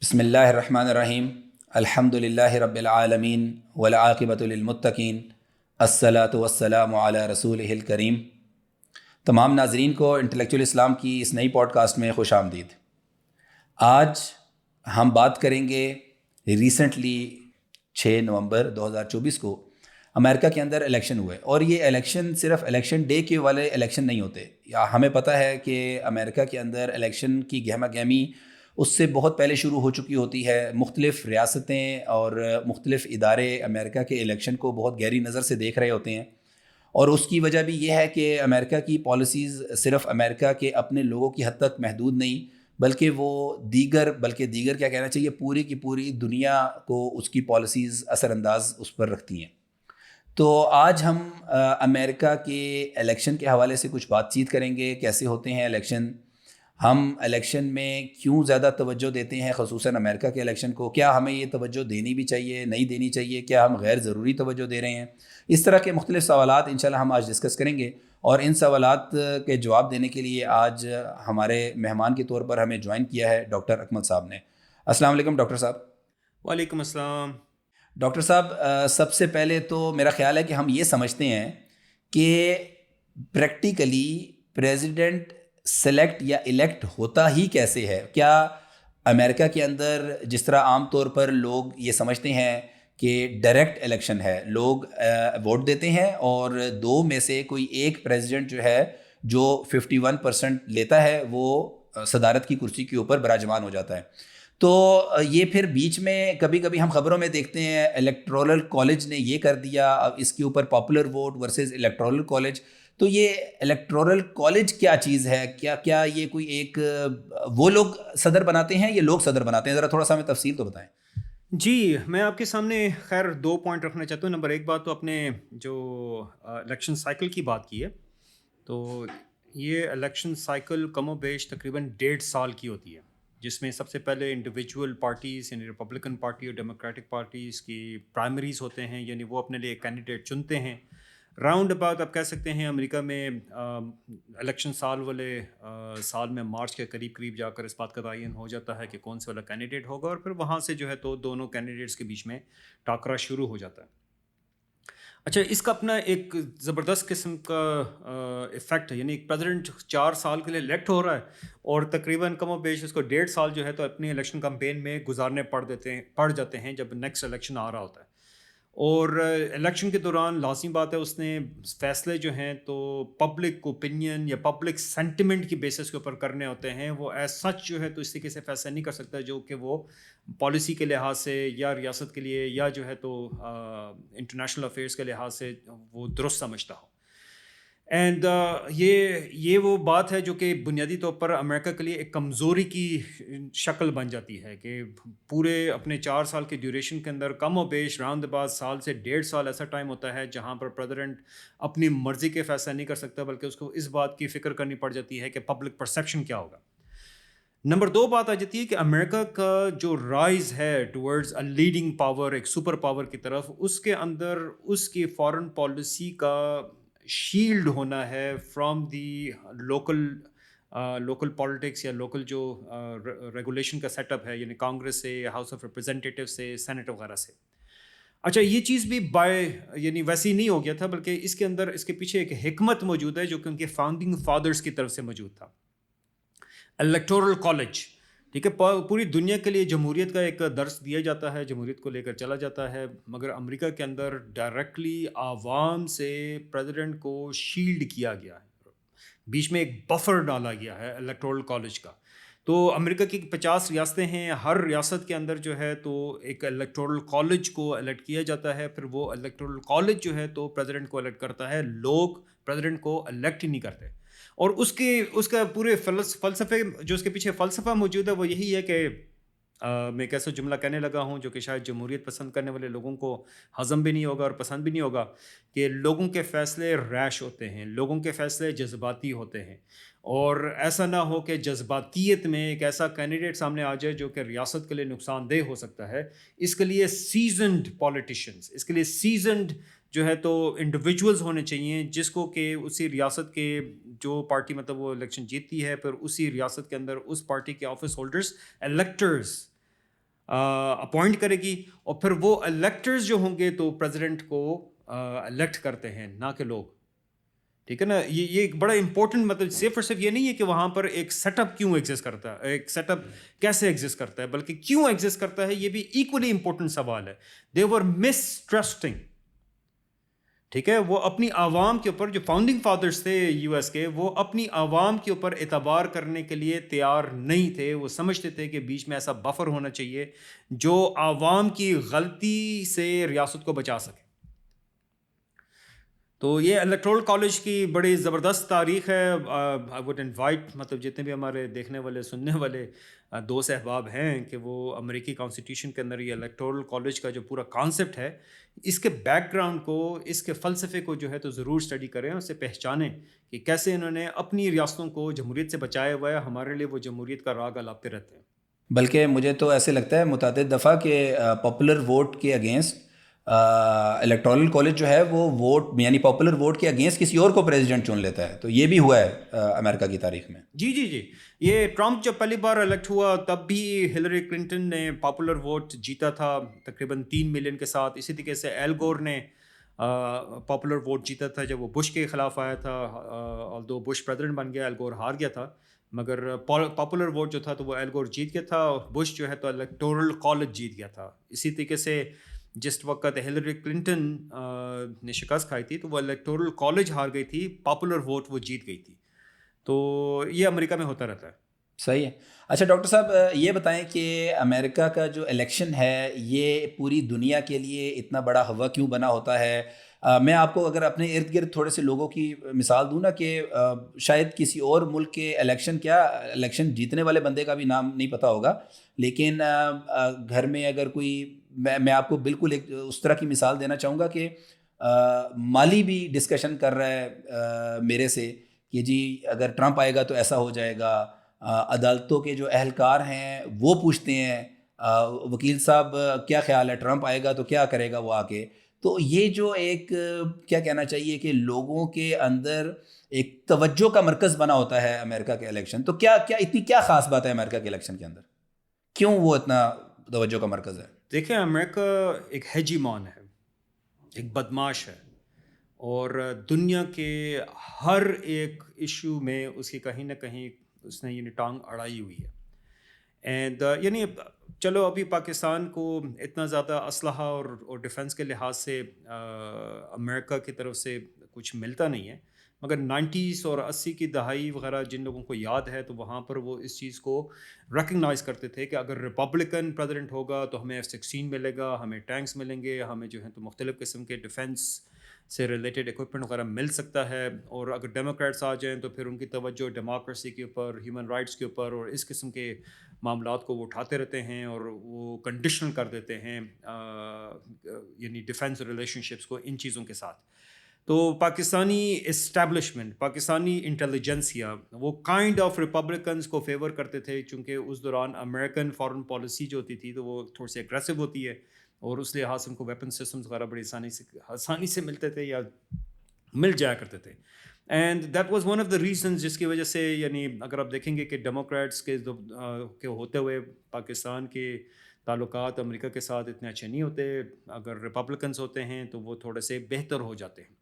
بسم اللہ الرحمن الرحیم الحمد للہ رب العالمین والعاقبۃ للمتقین الصلاۃ والسلام علی رسولہ الکریم۔ تمام ناظرین کو انٹلیکچوئل اسلام کی اس نئی پوڈ کاسٹ میں خوش آمدید۔ آج ہم بات کریں گے ریسنٹلی 6 نومبر 2024 کو امریکہ کے اندر الیکشن ہوئے، اور یہ الیکشن صرف الیکشن ڈے کے والے الیکشن نہیں ہوتے۔ ہمیں پتہ ہے کہ امریکہ کے اندر الیکشن کی گہما گہمی اس سے بہت پہلے شروع ہو چکی ہوتی ہے۔ مختلف ریاستیں اور مختلف ادارے امریکہ کے الیکشن کو بہت گہری نظر سے دیکھ رہے ہوتے ہیں، اور اس کی وجہ بھی یہ ہے کہ امریکہ کی پالیسیز صرف امریکہ کے اپنے لوگوں کی حد تک محدود نہیں، بلکہ وہ دیگر کیا کہنا چاہیے، پوری کی پوری دنیا کو اس کی پالیسیز اثر انداز اس پر رکھتی ہیں۔ تو آج ہم امریکہ کے الیکشن کے حوالے سے کچھ بات چیت کریں گے، کیسے ہوتے ہیں الیکشن، ہم الیکشن میں کیوں زیادہ توجہ دیتے ہیں، خصوصاً امریکہ کے الیکشن کو، کیا ہمیں یہ توجہ دینی بھی چاہیے، نہیں دینی چاہیے، کیا ہم غیر ضروری توجہ دے رہے ہیں۔ اس طرح کے مختلف سوالات انشاءاللہ ہم آج ڈسکس کریں گے، اور ان سوالات کے جواب دینے کے لیے آج ہمارے مہمان کے طور پر ہمیں جوائن کیا ہے ڈاکٹر اکمل صاحب نے۔ السلام علیکم ڈاکٹر صاحب۔ وعلیکم السلام۔ ڈاکٹر صاحب، سب سے پہلے تو میرا خیال ہے کہ ہم یہ سمجھتے ہیں کہ پریکٹیکلی پریزیڈنٹ سلیکٹ یا الیکٹ ہوتا ہی کیسے ہے۔ کیا امریکہ کے اندر جس طرح عام طور پر لوگ یہ سمجھتے ہیں کہ ڈائریکٹ الیکشن ہے، لوگ ووٹ دیتے ہیں اور دو میں سے کوئی ایک پریزیڈنٹ جو ہے جو 51% لیتا ہے وہ صدارت کی کرسی کے اوپر براجمان ہو جاتا ہے، تو یہ پھر بیچ میں کبھی کبھی ہم خبروں میں دیکھتے ہیں الیکٹورل کالج نے یہ کر دیا، اب اس کے اوپر popular vote versus electoral college. تو یہ الیکٹورل کالج کیا چیز ہے؟ کیا یہ کوئی ایک وہ لوگ صدر بناتے ہیں، یہ لوگ صدر بناتے ہیں؟ ذرا تھوڑا سا ہمیں تفصیل تو بتائیں۔ جی، میں آپ کے سامنے خیر 2 پوائنٹ رکھنا چاہتا ہوں۔ نمبر 1 بات تو اپنے جو الیکشن سائیکل کی بات کی ہے، تو یہ الیکشن سائیکل کم و بیش تقریباً 1.5 سال کی ہوتی ہے، جس میں سب سے پہلے انڈیویجول پارٹیز یعنی ریپبلکن پارٹی اور ڈیموکریٹک پارٹیز کی پرائمریز ہوتے ہیں، یعنی وہ اپنے لیے کینڈیڈیٹ چنتے ہیں۔ راؤنڈ اباؤٹ آپ کہہ سکتے ہیں امریکہ میں الیکشن سال والے سال میں مارچ کے قریب قریب جا کر اس بات کا تعین ہو جاتا ہے کہ کون سے والا کینڈیڈیٹ ہوگا، اور پھر وہاں سے جو ہے تو دونوں کینڈیڈیٹس کے بیچ میں ٹاکرا شروع ہو جاتا ہے۔ اچھا، اس کا اپنا ایک زبردست قسم کا افیکٹ ہے، یعنی ایک پریزیڈنٹ 4 سال کے لیے الیکٹ ہو رہا ہے اور تقریباً کم و بیش اس کو 1.5 سال جو ہے تو اپنی الیکشن کمپین میں گزارنے پڑ جاتے ہیں جب نیکسٹ الیکشن آ رہا ہوتا ہے۔ اور الیکشن کے دوران لازمی بات ہے اس نے فیصلے جو ہیں تو پبلک اوپینین یا پبلک سینٹیمنٹ کی بیسس کے اوپر کرنے ہوتے ہیں۔ وہ ایز سچ جو ہے تو اس طریقے سے فیصلہ نہیں کر سکتا جو کہ وہ پالیسی کے لحاظ سے یا ریاست کے لیے یا جو ہے تو انٹرنیشنل افیئرس کے لحاظ سے وہ درست سمجھتا ہو۔ اینڈ یہ وہ بات ہے جو کہ بنیادی طور پر امریکہ کے لیے ایک کمزوری کی شکل بن جاتی ہے کہ پورے اپنے 4 سال کے ڈیوریشن کے اندر کم و بیش راؤنڈ بعد سال سے 1.5 سال ایسا ٹائم ہوتا ہے جہاں پر پریزیڈنٹ اپنی مرضی کے فیصلہ نہیں کر سکتا، بلکہ اس کو اس بات کی فکر کرنی پڑ جاتی ہے کہ پبلک پرسیپشن کیا ہوگا۔ نمبر 2 بات آ جاتی ہے کہ امریکہ کا جو رائز ہے ٹورڈز اے لیڈنگ پاور، ایک سپر پاور کی طرف، اس کے اندر اس کی فارن پالیسی کا شیلڈ ہونا ہے فرام دی لوکل پالیٹکس یا لوکل جو ریگولیشن کا سیٹ اپ ہے، یعنی کانگریس سے، ہاؤس آف ریپرزینٹیٹیو سے، سینٹ وغیرہ سے۔ اچھا، یہ چیز بھی یعنی ویسی نہیں ہو گیا تھا، بلکہ اس کے اندر اس کے پیچھے ایک حکمت موجود ہے جو کہ ان کے فاؤنڈنگ فادرز کی طرف سے موجود تھا۔ الیکٹورل کالج، ٹھیک ہے، پوری دنیا کے لیے جمہوریت کا ایک درس دیا جاتا ہے، جمہوریت کو لے کر چلا جاتا ہے، مگر امریکہ کے اندر ڈائریکٹلی عوام سے پریزیڈنٹ کو شیلڈ کیا گیا ہے، بیچ میں ایک بفر ڈالا گیا ہے الیکٹورل کالج کا۔ تو امریکہ کی 50 ریاستیں ہیں، ہر ریاست کے اندر جو ہے تو ایک الیکٹورل کالج کو الیکٹ کیا جاتا ہے، پھر وہ الیکٹورل کالج جو ہے تو پریزیڈنٹ کو الیکٹ کرتا ہے، لوگ پریزیڈنٹ کو الیکٹ ہی نہیں کرتے۔ اور اس کا پورے فلسفے جو اس کے پیچھے فلسفہ موجود ہے وہ یہی ہے کہ میں ایک ایسا جملہ کہنے لگا ہوں جو کہ شاید جمہوریت پسند کرنے والے لوگوں کو ہضم بھی نہیں ہوگا اور پسند بھی نہیں ہوگا، کہ لوگوں کے فیصلے ریش ہوتے ہیں، لوگوں کے فیصلے جذباتی ہوتے ہیں، اور ایسا نہ ہو کہ جذباتیت میں ایک ایسا کینڈیڈیٹ سامنے آ جائے جو کہ ریاست کے لیے نقصان دہ ہو سکتا ہے۔ اس کے لیے سیزنڈ پولیٹیشنز، اس کے لیے سیزنڈ جو ہے تو انڈیویجولز ہونے چاہیے، جس کو کہ اسی ریاست کے جو پارٹی مطلب وہ الیکشن جیتتی ہے، پھر اسی ریاست کے اندر اس پارٹی کے آفس ہولڈرز، الیکٹرز اپوائنٹ کرے گی، اور پھر وہ الیکٹرز جو ہوں گے تو پریزیڈنٹ کو الیکٹ کرتے ہیں، نہ کہ لوگ. ٹھیک ہے نا. یہ ایک بڑا امپورٹنٹ، مطلب صرف اور صرف یہ نہیں ہے کہ وہاں پر ایک سیٹ اپ کیوں ایگزسٹ کرتا ہے، ایک سیٹ اپ کیسے ایگزسٹ کرتا ہے، بلکہ کیوں ایگزسٹ کرتا ہے یہ بھی ایکولی امپورٹنٹ سوال ہے. دے ور مس ٹرسٹنگ. ٹھیک ہے. وہ اپنی عوام کے اوپر، جو فاؤنڈنگ فادرز تھے یو ایس کے، وہ اپنی عوام کے اوپر اعتبار کرنے کے لیے تیار نہیں تھے. وہ سمجھتے تھے کہ بیچ میں ایسا بفر ہونا چاہیے جو عوام کی غلطی سے ریاست کو بچا سکے. تو یہ الیکٹورل کالج کی بڑی زبردست تاریخ ہے. آئی ووڈ انوائٹ، مطلب جتنے بھی ہمارے دیکھنے والے سننے والے دوست احباب ہیں، کہ وہ امریکی کانسٹیٹیوشن کے اندر یہ الیکٹورل کالج کا جو پورا کانسیپٹ ہے، اس کے بیک گراؤنڈ کو، اس کے فلسفے کو جو ہے تو ضرور اسٹڈی کریں، اسے پہچانیں کہ کیسے انہوں نے اپنی ریاستوں کو جمہوریت سے بچایا ہوا ہے. ہمارے لیے وہ جمہوریت کا راگ الاپتے رہتے ہیں. بلکہ مجھے تو ایسے لگتا ہے متعدد دفعہ کہ پاپولر ووٹ کے اگینسٹ الیکٹورل کالج جو ہے وہ ووٹ، یعنی پاپولر ووٹ کے اگینسٹ کسی اور کو پریزیڈنٹ چن لیتا ہے. تو یہ بھی ہوا ہے امریکہ کی تاریخ میں. جی جی جی. یہ ٹرمپ جب پہلی بار الیکٹ ہوا تب بھی ہلری کلنٹن نے پاپولر ووٹ جیتا تھا تقریباً 3 ملین کے ساتھ. اسی طریقے سے ایل گور نے پاپولر ووٹ جیتا تھا جب وہ بش کے خلاف آیا تھا. آلدو بش پریزیڈنٹ بن گیا، ایل گور ہار گیا تھا، مگر پاپولر ووٹ جو تھا تو وہ ایل گور جیت گیا تھا، بش جو ہے تو الیکٹورل کالج جیت گیا تھا. اسی طریقے سے جس وقت ہلری کلنٹن نے شکست کھائی تھی تو وہ الیکٹورل کالج ہار گئی تھی، پاپولر ووٹ وہ جیت گئی تھی. تو یہ امریکہ میں ہوتا رہتا ہے. صحیح ہے. اچھا ڈاکٹر صاحب، یہ بتائیں کہ امریکہ کا جو الیکشن ہے یہ پوری دنیا کے لیے اتنا بڑا ہوا کیوں بنا ہوتا ہے؟ میں آپ کو اگر اپنے ارد گرد تھوڑے سے لوگوں کی مثال دوں نا، کہ شاید کسی اور ملک کے الیکشن جیتنے والے بندے کا بھی نام نہیں پتہ ہوگا، لیکن گھر میں اگر کوئی، میں آپ کو بالکل ایک اس طرح کی مثال دینا چاہوں گا کہ مالی بھی ڈسکشن کر رہا ہے میرے سے کہ جی اگر ٹرمپ آئے گا تو ایسا ہو جائے گا. عدالتوں کے جو اہلکار ہیں وہ پوچھتے ہیں وکیل صاحب کیا خیال ہے، ٹرمپ آئے گا تو کیا کرے گا وہ آ کے. تو یہ جو ایک کیا کہنا چاہیے کہ لوگوں کے اندر ایک توجہ کا مرکز بنا ہوتا ہے امریکہ کے الیکشن، تو کیا اتنی کیا خاص بات ہے امریکہ کے الیکشن کے اندر، کیوں وہ اتنا توجہ کا مرکز ہے؟ دیکھیں، امریکہ ایک ہیجیمان ہے، ایک بدماش ہے، اور دنیا کے ہر ایک ایشو میں اس کی کہیں نہ کہیں اس نے ٹانگ اڑائی ہوئی ہے. اینڈ یعنی چلو ابھی پاکستان کو اتنا زیادہ اسلحہ اور ڈیفنس کے لحاظ سے امریکہ کی طرف سے کچھ ملتا نہیں ہے، مگر 90s اور 80 کی دہائی وغیرہ جن لوگوں کو یاد ہے تو وہاں پر وہ اس چیز کو ریکگنائز کرتے تھے کہ اگر ریپبلکن پریزیڈنٹ ہوگا تو ہمیں F-16 ملے گا، ہمیں ٹینکس ملیں گے، ہمیں جو ہے تو مختلف قسم کے ڈیفنس سے ریلیٹڈ اکوپمنٹ وغیرہ مل سکتا ہے. اور اگر ڈیموکریٹس آ جائیں تو پھر ان کی توجہ ڈیموکریسی کے اوپر، ہیومن رائٹس کے اوپر اور اس قسم کے معاملات کو وہ اٹھاتے رہتے ہیں اور وہ کنڈیشنل کر دیتے ہیں یعنی ڈیفنس ریلیشن شپس کو ان چیزوں کے ساتھ. تو پاکستانی اسٹیبلشمنٹ، پاکستانی انٹیلیجنسیا وہ کائنڈ آف ریپبلکنس کو فیور کرتے تھے، چونکہ اس دوران امریکن فارن پالیسی جو ہوتی تھی تو وہ تھوڑی سی اگریسو ہوتی ہے، اور اس لحاظ سے ان کو ویپن سسٹمز وغیرہ بڑی آسانی سے ملتے تھے یا مل جایا کرتے تھے. And that was one of the reasons جس کی وجہ سے یعنی اگر آپ دیکھیں گے کہ ڈیموکریٹس کے ہوتے ہوئے پاکستان کے تعلقات امریکہ کے ساتھ اتنے اچھے نہیں ہوتے، اگر ریپبلکنس ہوتے ہیں تو وہ تھوڑے سے بہتر ہو جاتے ہیں.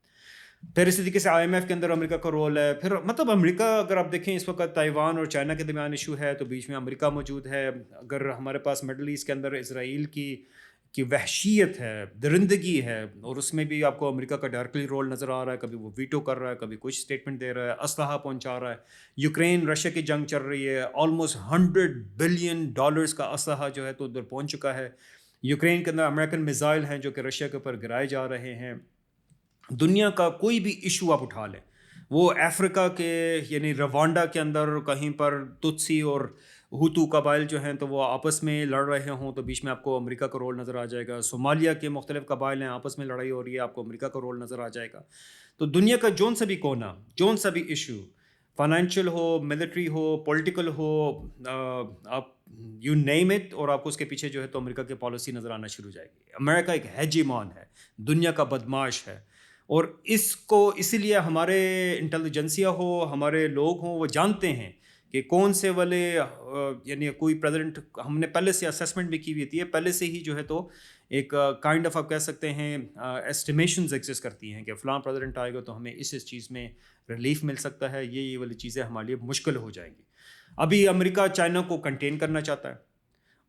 پھر اسی طریقے سے IMF کے اندر امریکہ کا رول ہے. پھر مطلب امریکہ اگر آپ دیکھیں اس وقت تائیوان اور چائنا کے درمیان ایشو ہے تو بیچ میں امریکہ موجود ہے. اگر ہمارے پاس مڈل ایسٹ کے اندر اسرائیل کی وحشیت ہے، درندگی ہے، اور اس میں بھی آپ کو امریکہ کا ڈائریکٹلی رول نظر آ رہا ہے. کبھی وہ ویٹو کر رہا ہے، کبھی کچھ اسٹیٹمنٹ دے رہا ہے، اسلحہ پہنچا رہا ہے. یوکرین رشیا کی جنگ چل رہی ہے، آلموسٹ $100 بلین کا اسلحہ جو ہے تو ادھر پہنچ چکا ہے. یوکرین کے اندر امریکن میزائل ہیں جو کہ رشیا کے اوپر گرائے جا رہے ہیں. دنیا کا کوئی بھی ایشو آپ اٹھا لیں، وہ افریقہ کے یعنی روانڈا کے اندر کہیں پر تتسی اور ہوتو قبائل جو ہیں تو وہ آپس میں لڑ رہے ہوں تو بیچ میں آپ کو امریکہ کا رول نظر آ جائے گا. صومالیہ کے مختلف قبائل ہیں، آپس میں لڑائی ہو رہی ہے، آپ کو امریکہ کا رول نظر آ جائے گا. تو دنیا کا جون سا بھی کونا، جون سا بھی ایشو، فائنینشیل ہو، ملٹری ہو، پولیٹیکل ہو، آپ یو نیم اٹ، اور آپ کو اس کے پیچھے جو ہے تو امریکہ کی پالیسی نظر آنا شروع ہو جائے گی. امریکہ ایک ہیجیمان ہے، دنیا کا بدماش ہے، اور اس کو اسی لیے ہمارے انٹیلیجنسیا ہو، ہمارے لوگ ہوں، وہ جانتے ہیں کہ کون سے والے یعنی کوئی پریزیڈنٹ ہم نے پہلے سے اسیسمنٹ بھی کی ہوئی ہوتی ہے، پہلے سے ہی جو ہے تو ایک کائنڈ آف آپ کہہ سکتے ہیں ایسٹیمیشنز ایگزسٹ کرتی ہیں کہ فلاں پریزیڈنٹ آئے گا تو ہمیں اس چیز میں ریلیف مل سکتا ہے، یہ والی چیزیں ہمارے لیے مشکل ہو جائیں گی. ابھی امریکہ چائنا کو کنٹین کرنا چاہتا ہے،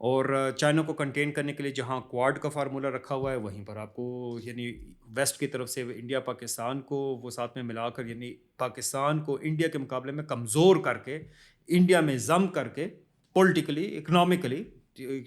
اور چائنا کو کنٹین کرنے کے لیے جہاں کوارڈ کا فارمولہ رکھا ہوا ہے وہیں پر آپ کو یعنی ویسٹ کی طرف سے انڈیا پاکستان کو وہ ساتھ میں ملا کر یعنی پاکستان کو انڈیا کے مقابلے میں کمزور کر کے انڈیا میں ضم کر کے پولیٹیکلی اکنامکلی،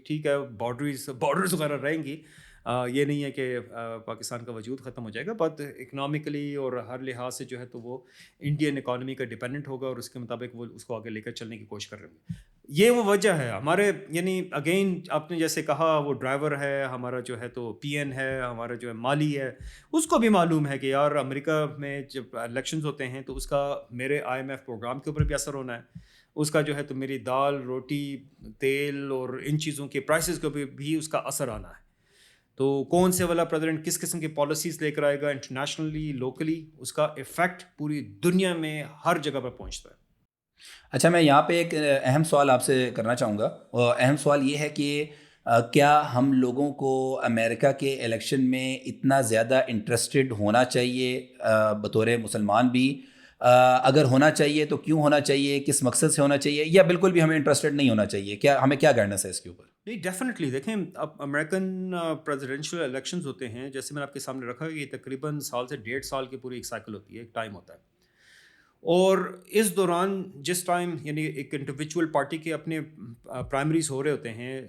ٹھیک ہے بارڈرز وغیرہ رہیں گی، یہ نہیں ہے کہ پاکستان کا وجود ختم ہو جائے گا، بٹ اکنامکلی اور ہر لحاظ سے جو ہے تو وہ انڈین اکانومی کا ڈپینڈنٹ ہوگا اور اس کے مطابق وہ اس کو آگے لے کر چلنے کی کوشش کر رہے ہیں. یہ وہ وجہ ہے ہمارے یعنی اگین آپ نے جیسے کہا وہ ڈرائیور ہے ہمارا جو ہے تو پی این ہے ہمارا جو ہے مالی ہے، اس کو بھی معلوم ہے کہ یار امریکہ میں جب الیکشنز ہوتے ہیں تو اس کا میرے IMF پروگرام کے اوپر بھی اثر ہونا ہے، اس کا جو ہے تو میری دال روٹی تیل اور ان چیزوں کے پرائسز کے اوپر بھی اس کا اثر آنا ہے. تو کون سے والا پریزیڈنٹ کس قسم کی پالیسیز لے کر آئے گا انٹرنیشنلی لوکلی، اس کا ایفیکٹ پوری دنیا میں ہر جگہ پر پہنچتا ہے. اچھا، میں یہاں پہ ایک اہم سوال آپ سے کرنا چاہوں گا، اور اہم سوال یہ ہے کہ کیا ہم لوگوں کو امریکہ کے الیکشن میں اتنا زیادہ انٹرسٹڈ ہونا چاہیے بطور مسلمان بھی؟ اگر ہونا چاہیے تو کیوں ہونا چاہیے، کس مقصد سے ہونا چاہیے، یا بالکل بھی ہمیں انٹرسٹڈ نہیں ہونا چاہیے؟ کیا ہمیں کیا گائیڈنس ہے اس کے اوپر؟ نہیں ڈیفینیٹلی دیکھیں، اب امریکن پریزیڈینشیل الیکشنز ہوتے ہیں جیسے میں نے آپ کے سامنے رکھا کہ یہ تقریباً سال سے 1.5 سال کی پوری ایک سائیکل ہوتی ہے، ایک ٹائم ہوتا ہے، اور اس دوران جس ٹائم یعنی ایک انڈیویجول پارٹی کے اپنے پرائمریز ہو رہے ہوتے ہیں،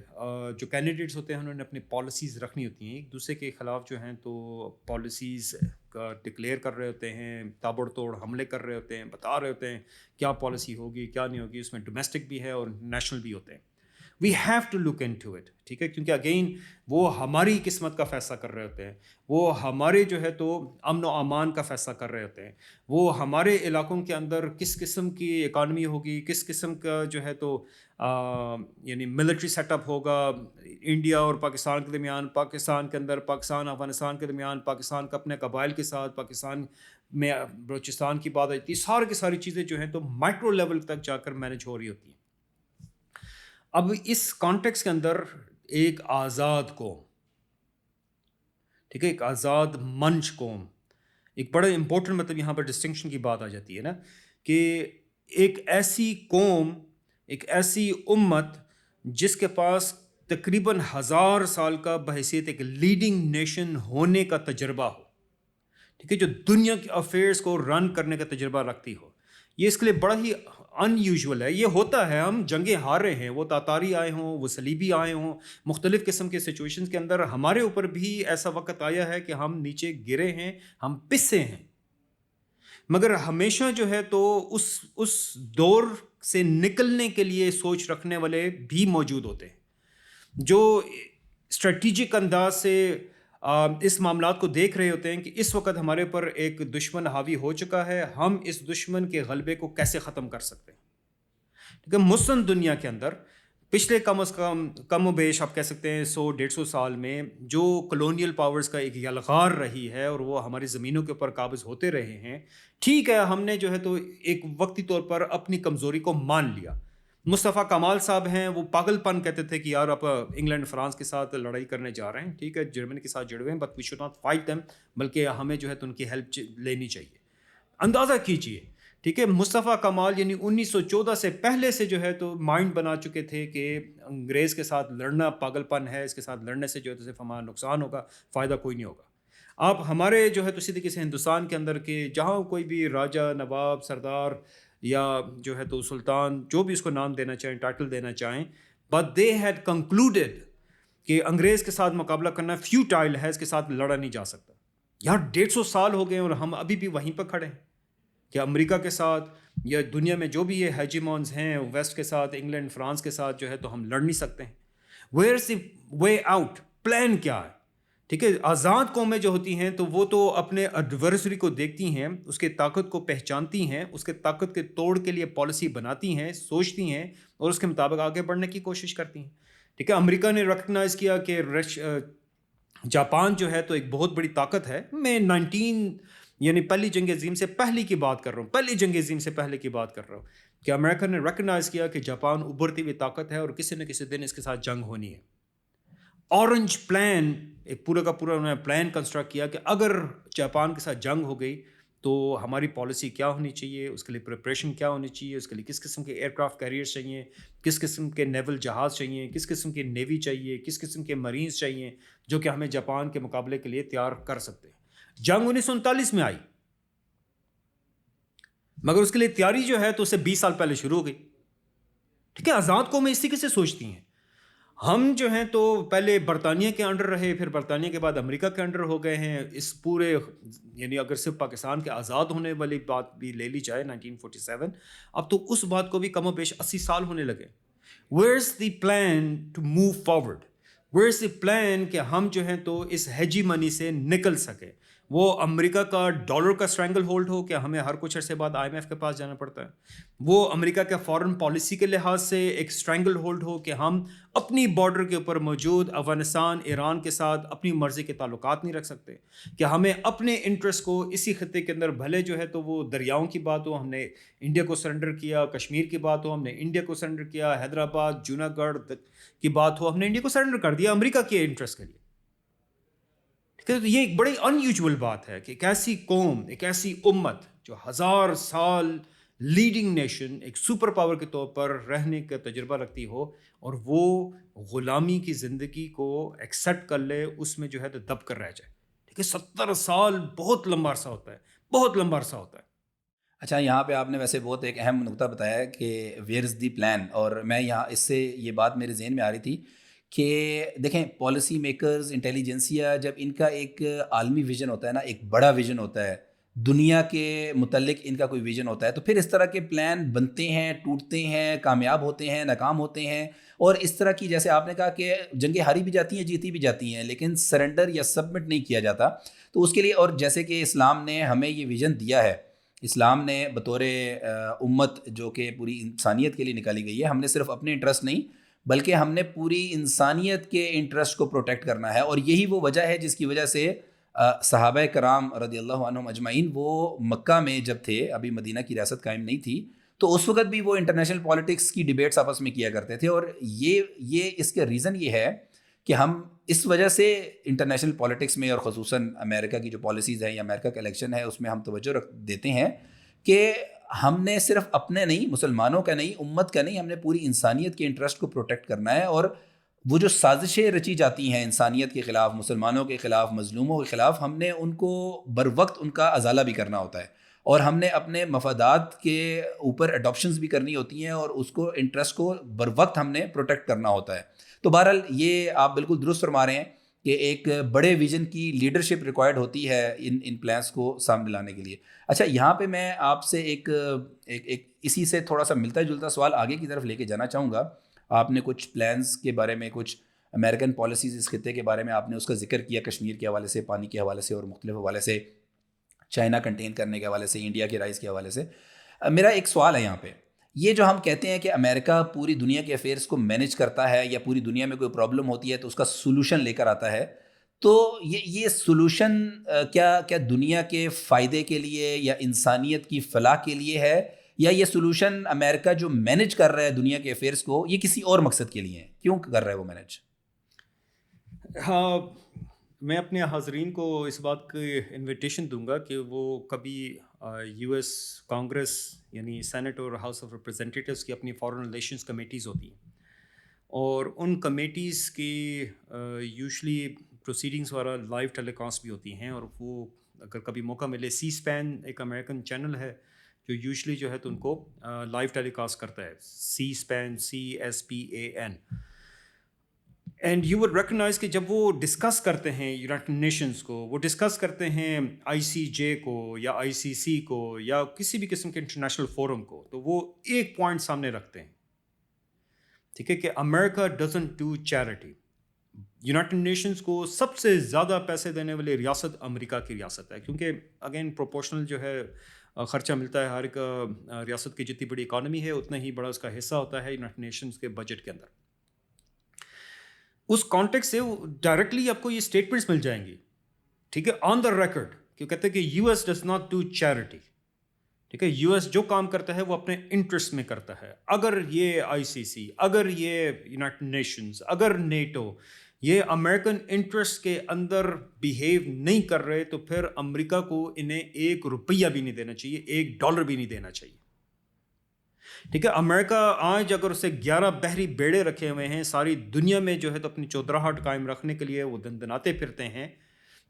جو کینڈیڈیٹس ہوتے ہیں انہوں نے اپنی پالیسیز رکھنی ہوتی ہیں، ایک دوسرے کے خلاف جو ہیں تو پالیسیز کا ڈکلیئر کر رہے ہوتے ہیں، تابڑ توڑ حملے کر رہے ہوتے ہیں، بتا رہے ہوتے ہیں کیا پالیسی ہوگی کیا نہیں ہوگی، اس میں ڈومیسٹک بھی ہے اور نیشنل بھی ہوتے ہیں. We have to look into it, ٹھیک ہے، کیونکہ اگین وہ ہماری قسمت کا فیصلہ کر رہے ہوتے ہیں، وہ ہمارے جو ہے تو امن و امان کا فیصلہ کر رہے ہوتے ہیں، وہ ہمارے علاقوں کے اندر کس قسم کی اکانومی ہوگی، کس قسم کا جو ہے تو یعنی ملٹری سیٹ اپ ہوگا انڈیا اور پاکستان کے درمیان، پاکستان کے اندر، پاکستان افغانستان کے درمیان، پاکستان کا اپنے قبائل کے ساتھ، پاکستان میں بلوچستان کی بات آتی ہے، ساری کی ساری چیزیں جو ہیں تو مائکرو لیول تک جا کر مینج ہو رہی ہوتی ہیں. اب اس کانٹیکس کے اندر ایک آزاد قوم، ٹھیک ہے، ایک آزاد منچ قوم، ایک بڑا امپورٹنٹ مطلب یہاں پر ڈسٹنکشن کی بات آ جاتی ہے نا، کہ ایک ایسی قوم، ایک ایسی امت جس کے پاس تقریباً 1000 سال کا بحیثیت ایک لیڈنگ نیشن ہونے کا تجربہ ہو، ٹھیک ہے، جو دنیا کے افیئرس کو رن کرنے کا تجربہ رکھتی ہو. یہ اس کے لیے بڑا ہی ان یوزول ہے. یہ ہوتا ہے، ہم جنگیں ہار رہے ہیں، وہ تاتاری آئے ہوں، وہ صلیبی آئے ہوں، مختلف قسم کے سچویشنز کے اندر ہمارے اوپر بھی ایسا وقت آیا ہے کہ ہم نیچے گرے ہیں، ہم پسے ہیں، مگر ہمیشہ جو ہے تو اس دور سے نکلنے کے لیے سوچ رکھنے والے بھی موجود ہوتے ہیں، جو اسٹریٹجک انداز سے اس معاملات کو دیکھ رہے ہوتے ہیں کہ اس وقت ہمارے اوپر ایک دشمن حاوی ہو چکا ہے، ہم اس دشمن کے غلبے کو کیسے ختم کر سکتے ہیں. ٹھیک ہے، مسلم دنیا کے اندر پچھلے کم از کم و بیش آپ کہہ سکتے ہیں 100-150 سال میں جو کلونیل پاورز کا ایک یلغار رہی ہے اور وہ ہماری زمینوں کے اوپر قابض ہوتے رہے ہیں. ٹھیک ہے، ہم نے جو ہے تو ایک وقتی طور پر اپنی کمزوری کو مان لیا. مصطفیٰ کمال صاحب ہیں، وہ پاگل پن کہتے تھے کہ یار آپ انگلینڈ فرانس کے ساتھ لڑائی کرنے جا رہے ہیں، ٹھیک ہے، جرمنی کے ساتھ جڑے ہوئے ہیں، but we should not fight them, بلکہ ہمیں جو ہے تو ان کی ہیلپ لینی چاہیے. اندازہ کیجئے، ٹھیک ہے، مصطفیٰ کمال یعنی 1914 سے پہلے سے جو ہے تو مائنڈ بنا چکے تھے کہ انگریز کے ساتھ لڑنا پاگل پن ہے، اس کے ساتھ لڑنے سے جو ہے تو صرف ہمارا نقصان ہوگا، فائدہ کوئی نہیں ہوگا. آپ ہمارے جو ہے تو سیدھے کسی ہندوستان کے اندر کے جہاں کوئی بھی راجہ، نواب، سردار یا جو ہے تو سلطان، جو بھی اس کو نام دینا چاہیں، ٹائٹل دینا چاہیں، بٹ دے ہیڈ کنکلوڈیڈ کہ انگریز کے ساتھ مقابلہ کرنا فیوٹائل ہے، اس کے ساتھ لڑا نہیں جا سکتا. یار 150 سال ہو گئے اور ہم ابھی بھی وہیں پر کھڑے ہیں کہ امریکہ کے ساتھ یا دنیا میں جو بھی یہ ہیجیمونز ہیں ویسٹ کے ساتھ، انگلینڈ فرانس کے ساتھ جو ہے تو ہم لڑ نہیں سکتے ہیں. Where is the way out? Plan کیا ہے؟ ٹھیک ہے، آزاد قومیں جو ہوتی ہیں تو وہ تو اپنے ایڈورسری کو دیکھتی ہیں، اس کے طاقت کو پہچانتی ہیں، اس کے طاقت کے توڑ کے لیے پالیسی بناتی ہیں، سوچتی ہیں اور اس کے مطابق آگے بڑھنے کی کوشش کرتی ہیں. ٹھیک ہے، امریکہ نے ریکگنائز کیا کہ جاپان جو ہے تو ایک بہت بڑی طاقت ہے. میں یعنی پہلی جنگ عظیم سے پہلے کی بات کر رہا ہوں، پہلی جنگ عظیم سے پہلے کی بات کر رہا ہوں. کہ امریکہ نے ریکگنائز کیا کہ جاپان ابھرتی ہوئی طاقت ہے اور کسی نہ کسی دن اس کے ساتھ جنگ ہونی ہے. اورنج پلان، ایک پورا کا پورا انہوں نے پلان کنسٹرکٹ کیا کہ اگر جاپان کے ساتھ جنگ ہو گئی تو ہماری پالیسی کیا ہونی چاہیے، اس کے لیے پریپریشن کیا ہونی چاہیے، اس کے لیے کس قسم کے ایئر کرافٹ کیریئرز چاہیے، کس قسم کے نیول جہاز چاہیے، کس قسم کی نیوی چاہیے، کس قسم کے مرینز چاہیے جو کہ ہمیں جاپان کے مقابلے کے لیے تیار کر سکتے ہیں. جنگ 1939 میں آئی، مگر اس کے لیے تیاری جو ہے تو اسے 20 سال پہلے شروع ہو گئی. ٹھیک ہے، آزاد قومیں اسی طریقے سے سوچتی ہیں. ہم جو ہیں تو پہلے برطانیہ کے انڈر رہے، پھر برطانیہ کے بعد امریکہ کے انڈر ہو گئے ہیں. اس پورے یعنی اگر صرف پاکستان کے آزاد ہونے والی بات بھی لے لی جائے 1947، اب تو اس بات کو بھی کم و بیش 80 سال ہونے لگے. Where is the plan to move forward? Where is the plan کہ ہم جو ہیں تو اس ہیجی منی سے نکل سکے؟ وہ امریکہ کا ڈالر کا اسٹرینگل ہولڈ ہو کہ ہمیں ہر کچھ عرصے بعد IMF کے پاس جانا پڑتا ہے، وہ امریکہ کے فارن پالیسی کے لحاظ سے ایک اسٹرینگل ہولڈ ہو کہ ہم اپنی بارڈر کے اوپر موجود افغانستان، ایران کے ساتھ اپنی مرضی کے تعلقات نہیں رکھ سکتے، کہ ہمیں اپنے انٹرسٹ کو اسی خطے کے اندر بھلے جو ہے تو وہ دریاؤں کی بات ہو، ہم نے انڈیا کو سرنڈر کیا، کشمیر کی بات ہو ہم نے انڈیا کو سرنڈر کیا، حیدرآباد، جوناگڑھ کی بات ہو ہم نے انڈیا کو سرنڈر کر دیا امریکہ کے انٹرسٹ کے لیے. تو یہ ایک بڑی ان یوزول بات ہے کہ ایک ایسی قوم، ایک ایسی امت جو 1000 سال لیڈنگ نیشن، ایک سپر پاور کے طور پر رہنے کا تجربہ رکھتی ہو اور وہ غلامی کی زندگی کو ایکسیپٹ کر لے، اس میں جو ہے تو دب کر رہ جائے. ٹھیک ہے، 70 سال بہت لمبا عرصہ ہوتا ہے، بہت لمبا عرصہ ہوتا ہے. اچھا، یہاں پہ آپ نے ویسے بہت ایک اہم نقطہ بتایا ہے کہ ویئر از دی پلان، اور میں یہاں اس سے یہ بات میرے ذہن میں آ رہی تھی کہ دیکھیں پالیسی میکرز، انٹیلیجنسیا، جب ان کا ایک عالمی ویژن ہوتا ہے نا، ایک بڑا ویژن ہوتا ہے، دنیا کے متعلق ان کا کوئی ویژن ہوتا ہے، تو پھر اس طرح کے پلان بنتے ہیں، ٹوٹتے ہیں، کامیاب ہوتے ہیں، ناکام ہوتے ہیں. اور اس طرح کی جیسے آپ نے کہا کہ جنگیں ہاری بھی جاتی ہیں، جیتی بھی جاتی ہیں، لیکن سرنڈر یا سبمٹ نہیں کیا جاتا. تو اس کے لیے، اور جیسے کہ اسلام نے ہمیں یہ ویژن دیا ہے، اسلام نے بطور امت جو کہ پوری انسانیت کے لیے نکالی گئی ہے، ہم نے صرف اپنے انٹرسٹ نہیں بلکہ ہم نے پوری انسانیت کے انٹرسٹ کو پروٹیکٹ کرنا ہے. اور یہی وہ وجہ ہے جس کی وجہ سے صحابہ کرام رضی اللہ عنہم اجمعین وہ مکہ میں جب تھے، ابھی مدینہ کی ریاست قائم نہیں تھی، تو اس وقت بھی وہ انٹرنیشنل پالیٹکس کی ڈیبیٹس آپس میں کیا کرتے تھے. اور یہ اس کا ریزن یہ ہے کہ ہم اس وجہ سے انٹرنیشنل پالیٹکس میں، اور خصوصاً امریکہ کی جو پالیسیز ہیں یا امریکہ کا الیکشن ہے، اس میں ہم توجہ دیتے ہیں کہ ہم نے صرف اپنے نہیں، مسلمانوں کا نہیں، امت کا نہیں، ہم نے پوری انسانیت کے انٹرسٹ کو پروٹیکٹ کرنا ہے. اور وہ جو سازشیں رچی جاتی ہیں انسانیت کے خلاف، مسلمانوں کے خلاف، مظلوموں کے خلاف، ہم نے ان کو بر وقت ان کا ازالہ بھی کرنا ہوتا ہے، اور ہم نے اپنے مفادات کے اوپر اڈاپشنز بھی کرنی ہوتی ہیں، اور اس کو انٹرسٹ کو بر وقت ہم نے پروٹیکٹ کرنا ہوتا ہے. تو بہرحال یہ آپ بالکل درست فرما رہے ہیں کہ ایک بڑے ویژن کی لیڈرشپ ریکوائرڈ ہوتی ہے ان پلانس کو سامنے لانے کے لیے. اچھا، یہاں پہ میں آپ سے ایک اسی سے تھوڑا سا ملتا جلتا سوال آگے کی طرف لے کے جانا چاہوں گا. آپ نے کچھ پلانس کے بارے میں، کچھ امریکن پالیسیز اس خطے کے بارے میں آپ نے اس کا ذکر کیا، کشمیر کے حوالے سے، پانی کے حوالے سے، اور مختلف حوالے سے، چائنا کنٹین کرنے کے حوالے سے، انڈیا کے رائز کے حوالے سے. میرا ایک سوال ہے یہاں پہ، یہ جو ہم کہتے ہیں کہ امریکہ پوری دنیا کے افیئرس کو مینیج کرتا ہے، یا پوری دنیا میں کوئی پرابلم ہوتی ہے تو اس کا سولوشن لے کر آتا ہے، تو یہ سولوشن کیا دنیا کے فائدے کے لیے یا انسانیت کی فلاح کے لیے ہے، یا یہ سولوشن امریکہ جو مینیج کر رہا ہے دنیا کے افیئرس کو، یہ کسی اور مقصد کے لیے ہے؟ کیوں کر رہا ہے وہ مینیج؟ ہاں، میں اپنے حاضرین کو اس بات کی انویٹیشن دوں گا کہ وہ کبھی US کانگریس یعنی سینٹ اور ہاؤس آف ریپرزینٹیٹیوز کی اپنی فارن ریلیشنز کمیٹیز ہوتی ہیں، اور ان کمیٹیز کی یوزلی پروسیڈنگس والا لائیو ٹیلی کاسٹ بھی ہوتی ہیں. اور وہ اگر کبھی موقع ملے، سی اسپین ایک امریکن چینل ہے جو یوزلی جو ہے تو ان کو لائیو ٹیلی کاسٹ کرتا ہے، C SPAN, CSPAN. And you will recognise کہ جب وہ ڈسکس کرتے ہیں یونائٹڈ نیشنز کو، وہ ڈسکس کرتے ہیں ICJ کو یا ICC کو یا کسی بھی قسم کے انٹرنیشنل فورم کو، تو وہ ایک پوائنٹ سامنے رکھتے ہیں، ٹھیک ہے، کہ امریکہ doesn't do charity. United Nations کو سب سے زیادہ پیسے دینے والی ریاست امریکہ کی ریاست ہے، کیونکہ اگین پروپورشنل جو ہے خرچہ ملتا ہے، ہر ایک ریاست کی جتنی بڑی اکانومی ہے اتنا ہی بڑا اس کا حصہ ہوتا ہے یونائٹڈ نیشنز کے بجٹ کے اندر. اس کانٹیکٹ سے ڈائریکٹلی آپ کو یہ اسٹیٹمنٹس مل جائیں گی، ٹھیک ہے، آن دا ریکارڈ، کہ کہتے ہیں کہ US does not do charity. ٹھیک ہے. یو ایس جو کام کرتا ہے وہ اپنے انٹرسٹ میں کرتا ہے. اگر یہ آئی سی سی، اگر یہ یونائٹڈ نیشنز، اگر نیٹو یہ امریکن انٹرسٹ کے اندر بیہیو نہیں کر رہے تو پھر امریکہ کو انہیں $1 بھی نہیں دینا چاہیے، $1 بھی نہیں دینا چاہیے. ٹھیک ہے. امریکہ آج اگر اسے 11 بحری بیڑے رکھے ہوئے ہیں ساری دنیا میں جو ہے تو اپنی چودراہٹ قائم رکھنے کے لیے وہ دندناتے پھرتے ہیں،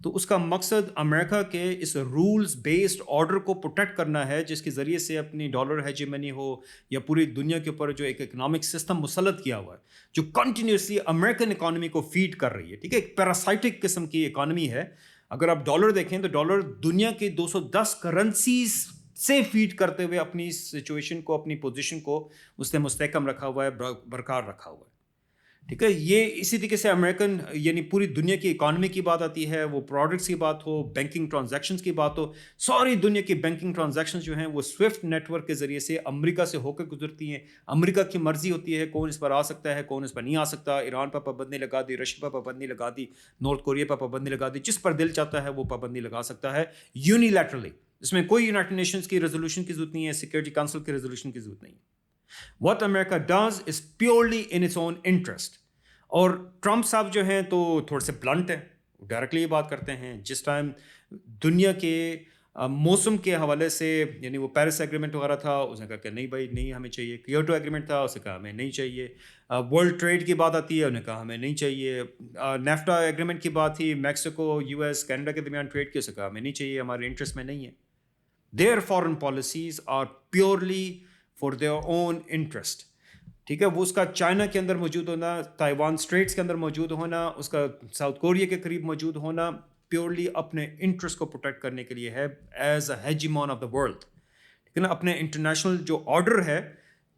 تو اس کا مقصد امریکہ کے اس رولز بیسڈ آرڈر کو پروٹیکٹ کرنا ہے، جس کے ذریعے سے اپنی ڈالر ہیجمنی ہو یا پوری دنیا کے اوپر جو ایک اکنامک سسٹم مسلط کیا ہوا ہے جو کنٹینیوسلی امریکن اکانومی کو فیڈ کر رہی ہے. ٹھیک ہے. ایک پیراسائٹک قسم کی اکانومی ہے. اگر آپ ڈالر دیکھیں تو ڈالر دنیا کی 210 کرنسیز سے فیڈ کرتے ہوئے اپنی سچویشن کو، اپنی پوزیشن کو اس نے مستحکم رکھا ہوا ہے، برقرار رکھا ہوا ہے. ٹھیک ہے. یہ اسی طریقے سے امریکن یعنی پوری دنیا کی اکانومی کی بات آتی ہے، وہ پروڈکٹس کی بات ہو، بینکنگ ٹرانزیکشنز کی بات ہو، ساری دنیا کی بینکنگ ٹرانزیکشنز جو ہیں وہ سوئفٹ نیٹ ورک کے ذریعے سے امریکہ سے ہو کے گزرتی ہیں. امریکہ کی مرضی ہوتی ہے کون اس پر آ سکتا ہے، کون اس پر نہیں آ سکتا. ایران پر پابندی لگا دی، رشیا پر پابندی لگا دی، نارتھ کوریا پر پابندی لگا دی، جس پر دل چاہتا ہے وہ پابندی لگا سکتا ہے یونیلیٹرلی. اس میں کوئی یونائٹڈ نیشنز کی ریزولوشن کی ضرورت نہیں ہے، سیکورٹی کونسل کی ریزولوشن کی ضرورت نہیں ہے. What America does is purely in its own interest. اور ٹرمپ صاحب جو ہیں تو تھوڑے سے بلنٹ ہیں، ڈائریکٹلی یہ بات کرتے ہیں. جس ٹائم دنیا کے موسم کے حوالے سے یعنی وہ پیرس ایگریمنٹ وغیرہ تھا، اس نے کہا کہ نہیں بھائی نہیں ہمیں چاہیے. کیوٹو ایگریمنٹ تھا، اس نے کہا ہمیں نہیں چاہیے. ورلڈ ٹریڈ کی بات آتی ہے، انہوں نے کہا ہمیں نہیں چاہیے. نیفٹا ایگریمنٹ کی بات تھی، میکسیکو یو ایس کینیڈا کے درمیان ٹریڈ کی، اس نے کہا ہمیں نہیں چاہیے، ہمارے انٹرسٹ میں نہیں ہے. Their foreign policies are purely for their own interest. ٹھیک ہے. وہ اس کا چائنا کے اندر موجود ہونا، تائیوان اسٹریٹس کے اندر موجود ہونا، اس کا ساؤتھ کوریا کے قریب موجود ہونا پیورلی اپنے انٹرسٹ کو پروٹیکٹ کرنے کے لیے ہے as a hegemon of the world. ٹھیک ہے نا. اپنے انٹرنیشنل جو آرڈر ہے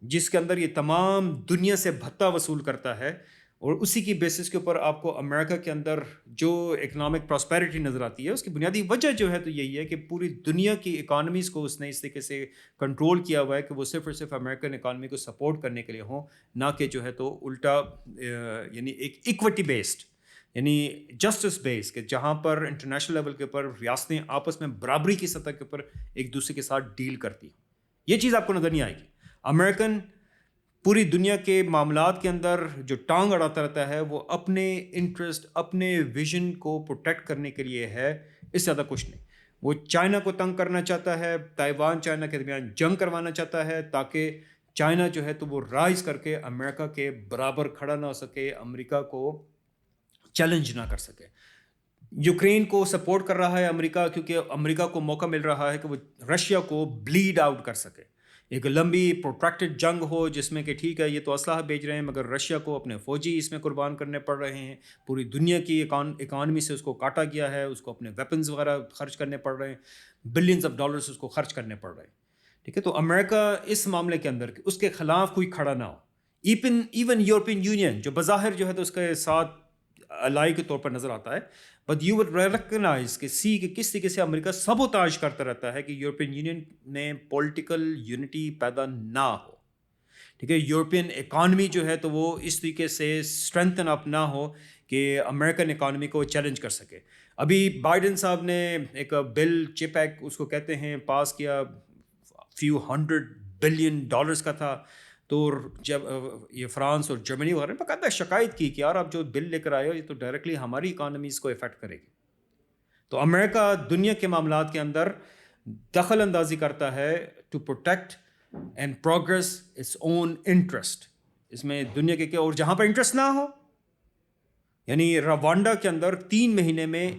جس کے اندر یہ تمام دنیا سے بھتہ وصول کرتا ہے، اور اسی کی بیسس کے اوپر آپ کو امریکہ کے اندر جو اکنامک پراسپیرٹی نظر آتی ہے اس کی بنیادی وجہ جو ہے تو یہی ہے کہ پوری دنیا کی اکانومیز کو اس نے اس طریقے سے کنٹرول کیا ہوا ہے کہ وہ صرف اور صرف امریکن اکانومی کو سپورٹ کرنے کے لیے ہوں، نہ کہ جو ہے تو الٹا یعنی ایک ایکوٹی بیسڈ یعنی جسٹس بیس کہ جہاں پر انٹرنیشنل لیول کے اوپر ریاستیں آپس میں برابری کی سطح کے اوپر ایک دوسرے کے ساتھ ڈیل کرتی ہیں. یہ چیز آپ کو نظر نہیں آئے گی. امریکن پوری دنیا کے معاملات کے اندر جو ٹانگ اڑاتا رہتا ہے وہ اپنے انٹرسٹ، اپنے ویژن کو پروٹیکٹ کرنے کے لیے ہے، اس سے زیادہ کچھ نہیں. وہ چائنا کو تنگ کرنا چاہتا ہے، تائیوان چائنا کے درمیان جنگ کروانا چاہتا ہے تاکہ چائنا جو ہے تو وہ رائز کر کے امریکہ کے برابر کھڑا نہ ہو سکے، امریکہ کو چیلنج نہ کر سکے. یوکرین کو سپورٹ کر رہا ہے امریکہ کیونکہ امریکہ کو موقع مل رہا ہے کہ وہ رشیا کو بلیڈ آؤٹ کر سکے. ایک لمبی پروٹریکٹڈ جنگ ہو جس میں کہ ٹھیک ہے یہ تو اسلحہ بھیج رہے ہیں مگر رشیا کو اپنے فوجی اس میں قربان کرنے پڑ رہے ہیں، پوری دنیا کی اکانومی سے اس کو کاٹا گیا ہے، اس کو اپنے ویپنز وغیرہ خرچ کرنے پڑ رہے ہیں، بلینز آف ڈالرز اس کو خرچ کرنے پڑ رہے ہیں. ٹھیک ہے. تو امریکہ اس معاملے کے اندر اس کے خلاف کوئی کھڑا نہ ہو. ایون یورپین یونین جو بظاہر جو ہے تو اس کے ساتھ الائی کے طور پر نظر آتا ہے، بٹ یو وڈ ریکگنائز کہ کس طریقے سے امریکہ سبوتاج کرتا رہتا ہے کہ یورپین یونین میں پولیٹیکل یونٹی پیدا نہ ہو. ٹھیک ہے. یورپین اکانومی جو ہے تو وہ اس طریقے سے اسٹرینتھن اپ نہ ہو کہ امریکن اکانومی کو چیلنج کر سکے. ابھی بائیڈن صاحب نے ایک بل چپ ایکٹ اس کو کہتے ہیں پاس کیا، فیو $100 بلین کا تھا. تو جب یہ فرانس اور جرمنی وغیرہ نے باقاعدہ شکایت کی کہ یار آپ جو بل لے کر آئے ہو یہ تو ڈائریکٹلی ہماری اکانومیز کو افیکٹ کرے گی. تو امریکہ دنیا کے معاملات کے اندر دخل اندازی کرتا ہے to protect and progress its own interest. اس میں دنیا کے اور جہاں پر انٹرسٹ نہ ہو، یعنی روانڈا کے اندر 3 مہینے میں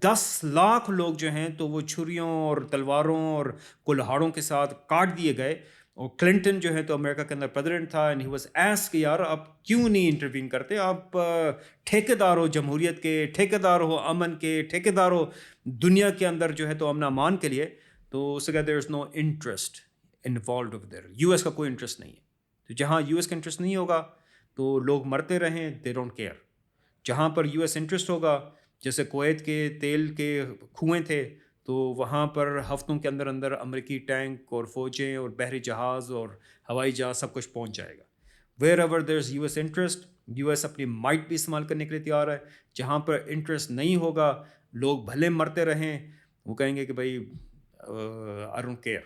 10 لاکھ لوگ جو ہیں تو وہ چھریوں اور تلواروں اور کلہاڑوں کے ساتھ کاٹ دیے گئے. اور کلنٹن جو ہے تو امریکہ کے اندر پریزیڈنٹ تھا اینڈ ہی واز ایسک کہ یار آپ کیوں نہیں انٹروین کرتے، آپ ٹھیکیدار ہو جمہوریت کے، ٹھیکیدار ہو امن کے، ٹھیکیدار ہو دنیا کے اندر جو ہے تو امن امان کے لیے. تو اس سے کہتے there is no interest involved over there. U S کا کوئی انٹرسٹ نہیں ہے. تو جہاں یو ایس کا انٹرسٹ نہیں ہوگا تو لوگ مرتے رہیں، دے ڈونٹ کیئر. جہاں پر یو ایس انٹرسٹ ہوگا، جیسے کویت کے تیل کے کنویں تھے تو وہاں پر ہفتوں کے اندر اندر امریکی ٹینک اور فوجیں اور بحری جہاز اور ہوائی جہاز سب کچھ پہنچ جائے گا. Wherever there is U S interest, U S اپنی مائٹ بھی استعمال کرنے کے لیے تیار ہے. جہاں پر انٹرسٹ نہیں ہوگا لوگ بھلے مرتے رہیں، وہ کہیں گے کہ بھائی آئی ڈونٹ کیئر.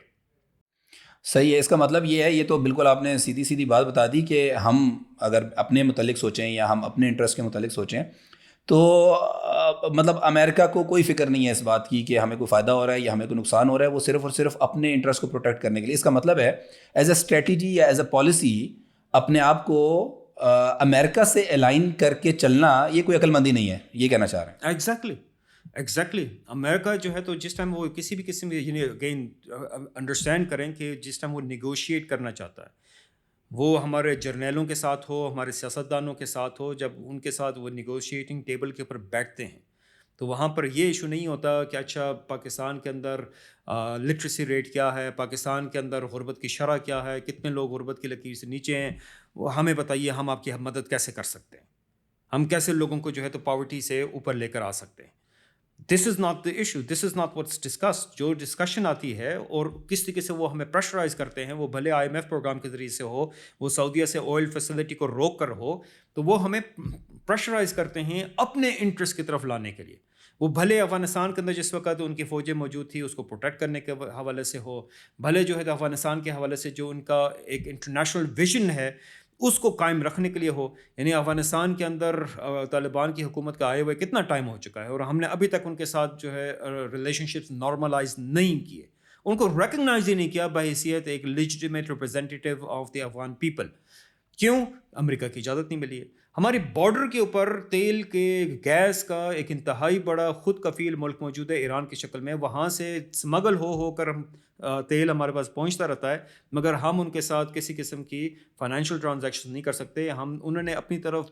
صحیح ہے. اس کا مطلب یہ ہے, یہ تو بالکل آپ نے سیدھی سیدھی بات بتا دی کہ ہم اگر اپنے متعلق سوچیں یا ہم اپنے انٹرسٹ کے متعلق سوچیں تو مطلب امریکہ کو کوئی فکر نہیں ہے اس بات کی کہ ہمیں کوئی فائدہ ہو رہا ہے یا ہمیں کوئی نقصان ہو رہا ہے. وہ صرف اور صرف اپنے انٹرسٹ کو پروٹیکٹ کرنے کے لیے. اس کا مطلب ہے ایز اے اسٹریٹجی یا ایز اے پالیسی اپنے آپ کو امریکہ سے الائن کر کے چلنا یہ کوئی عقل مندی نہیں ہے, یہ کہنا چاہ رہے ہیں. ایگزیکٹلی امریکہ جو ہے تو جس ٹائم وہ کسی بھی قسم کی یعنی اگین انڈرسٹینڈ کریں کہ جس ٹائم وہ نیگوشیٹ کرنا چاہتا ہے, وہ ہمارے جرنیلوں کے ساتھ ہو, ہمارے سیاستدانوں کے ساتھ ہو, جب ان کے ساتھ وہ نیگوشیٹنگ ٹیبل کے اوپر بیٹھتے ہیں تو وہاں پر یہ ایشو نہیں ہوتا کہ اچھا پاکستان کے اندر لٹریسی ریٹ کیا ہے, پاکستان کے اندر غربت کی شرح کیا ہے, کتنے لوگ غربت کی لکیر سے نیچے ہیں, وہ ہمیں بتائیے ہم آپ کی مدد کیسے کر سکتے ہیں, ہم کیسے لوگوں کو جو ہے تو پاورٹی سے اوپر لے کر آ سکتے ہیں. This is not the issue, this is not what's discussed. جو ڈسکشن آتی ہے اور کس طریقے سے وہ ہمیں پریشرائز کرتے ہیں, وہ بھلے آئی ایم ایف پروگرام کے ذریعے سے ہو, وہ سعودیہ سے آئل فیسلٹی کو روک کر ہو, تو وہ ہمیں پریشرائز کرتے ہیں اپنے انٹرسٹ کی طرف لانے کے لیے. وہ بھلے افغانستان کے اندر جس وقت ان کی فوجیں موجود تھی اس کو پروٹیکٹ کرنے کے حوالے سے ہو, بھلے جو ہے افغانستان کے حوالے سے جو ان کا ایک انٹرنیشنل ویژن ہے اس کو قائم رکھنے کے لیے ہو. یعنی افغانستان کے اندر طالبان کی حکومت کا آئے ہوئے کتنا ٹائم ہو چکا ہے اور ہم نے ابھی تک ان کے ساتھ جو ہے ریلیشن شپس نارملائز نہیں کیے, ان کو ریکگنائز ہی نہیں کیا بحیثیت ایک legitimate representative of the Afghan people. کیوں؟ امریکہ کی اجازت نہیں ملی ہے. ہماری بارڈر کے اوپر تیل کے گیس کا ایک انتہائی بڑا خود کفیل ملک موجود ہے ایران کی شکل میں, وہاں سے اسمگل ہو کر تیل ہمارے پاس پہنچتا رہتا ہے, مگر ہم ان کے ساتھ کسی قسم کی فائنینشیل ٹرانزیکشن نہیں کر سکتے. انہوں نے اپنی طرف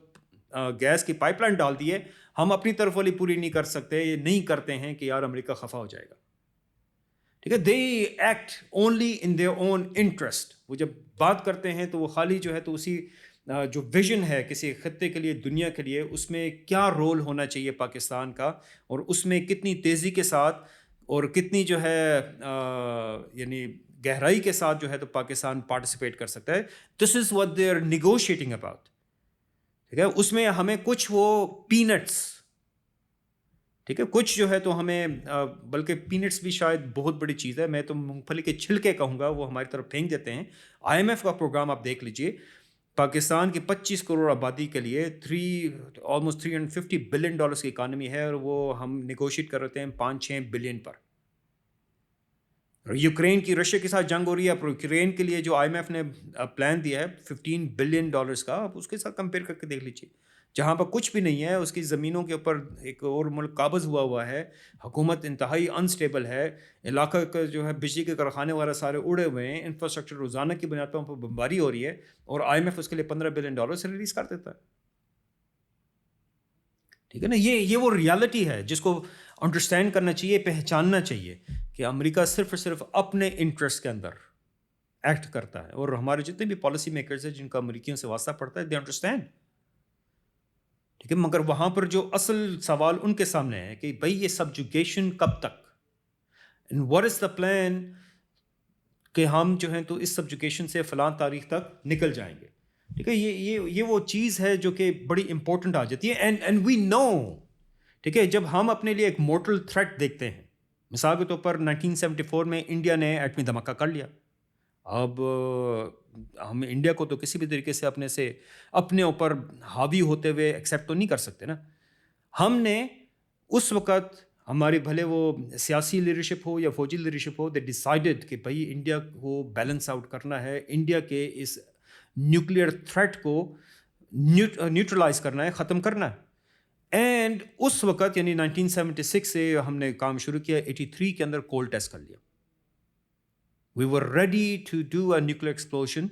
گیس کی پائپ لائن ڈال دی ہے, ہم اپنی طرف والی پوری نہیں کر سکتے, یہ نہیں کرتے ہیں کہ یار امریکہ خفا ہو جائے گا. ٹھیک ہے, they act only in their own interest. وہ جب بات کرتے ہیں تو وہ خالی جو ہے تو اسی جو ویژن ہے کسی خطے کے لیے, دنیا کے لیے, اس میں کیا رول ہونا چاہیے پاکستان کا اور اس میں کتنی تیزی کے ساتھ اور کتنی جو ہے یعنی گہرائی کے ساتھ جو ہے تو پاکستان پارٹیسپیٹ کر سکتا ہے. This is what they are negotiating about. ٹھیک ہے, اس میں ہمیں کچھ وہ پینٹس, ٹھیک ہے, کچھ جو ہے تو ہمیں بلکہ پینٹس بھی شاید بہت بڑی چیز ہے, میں تو مونگ پھلی کے چھلکے کہوں گا, وہ ہماری طرف پھینک دیتے ہیں. آئی ایم ایف کا پروگرام آپ دیکھ لیجئے, پاکستان کی 25 کروڑ آبادی کے لیے آلموسٹ $350 بلین کی اکانومی ہے, اور وہ ہم نیگوشیٹ کر رہے ہیں 5-6 بلین پر. یوکرین کی رشیا کے ساتھ جنگ ہو رہی ہے, اب یوکرین کے لیے جو آئی ایم ایف نے پلان دیا ہے $15 بلین کا, آپ اس کے ساتھ کمپیئر کر کے دیکھ لیجیے. جہاں پر کچھ بھی نہیں ہے, اس کی زمینوں کے اوپر ایک اور ملک قابض ہوا ہے, حکومت انتہائی انسٹیبل ہے, علاقہ کا جو ہے بجلی کے کارخانے وغیرہ سارے اڑے ہوئے ہیں, انفراسٹرکچر روزانہ کی بنیادوں پر بمباری ہو رہی ہے, اور آئی ایم ایف اس کے لیے $15 بلین سے ریلیز کر دیتا ہے. ٹھیک ہے نا, یہ وہ ریالٹی ہے جس کو انڈرسٹینڈ کرنا چاہیے, پہچاننا چاہیے کہ امریکہ صرف اور صرف اپنے انٹرسٹ کے اندر ایکٹ کرتا ہے, اور ہمارے جتنے بھی پالیسی میکرز ہیں جن کا امریکیوں سے واسطہ پڑتا ہے, دے انڈرسٹینڈ. ٹھیک ہے, مگر وہاں پر جو اصل سوال ان کے سامنے ہے کہ بھئی یہ سبجوگیشن کب تک, and what is the plan, کہ ہم جو ہیں تو اس سبجوگیشن سے فلاں تاریخ تک نکل جائیں گے. ٹھیک ہے, یہ وہ چیز ہے جو کہ بڑی امپورٹنٹ آ جاتی ہے. اینڈ وی نو, ٹھیک ہے, جب ہم اپنے لیے ایک مورٹل تھریٹ دیکھتے ہیں, مثال کے طور پر 1974 میں انڈیا نے ایٹمی دھماکہ کر لیا. اب ہم انڈیا کو تو کسی بھی طریقے سے اپنے اوپر حاوی ہوتے ہوئے ایکسیپٹ تو نہیں کر سکتے نا. ہم نے اس وقت ہماری بھلے وہ سیاسی لیڈرشپ ہو یا فوجی لیڈرشپ ہو, دے ڈیسائیڈڈ کہ بھائی انڈیا کو بیلنس آؤٹ کرنا ہے, انڈیا کے اس نیوکلیئر تھریٹ کو نیوٹرلائز کرنا ہے, ختم کرنا ہے. اینڈ اس وقت یعنی 1976 سے ہم نے کام شروع کیا, 83 کے اندر کول ٹیسٹ کر لیا. We were ready to do a nuclear explosion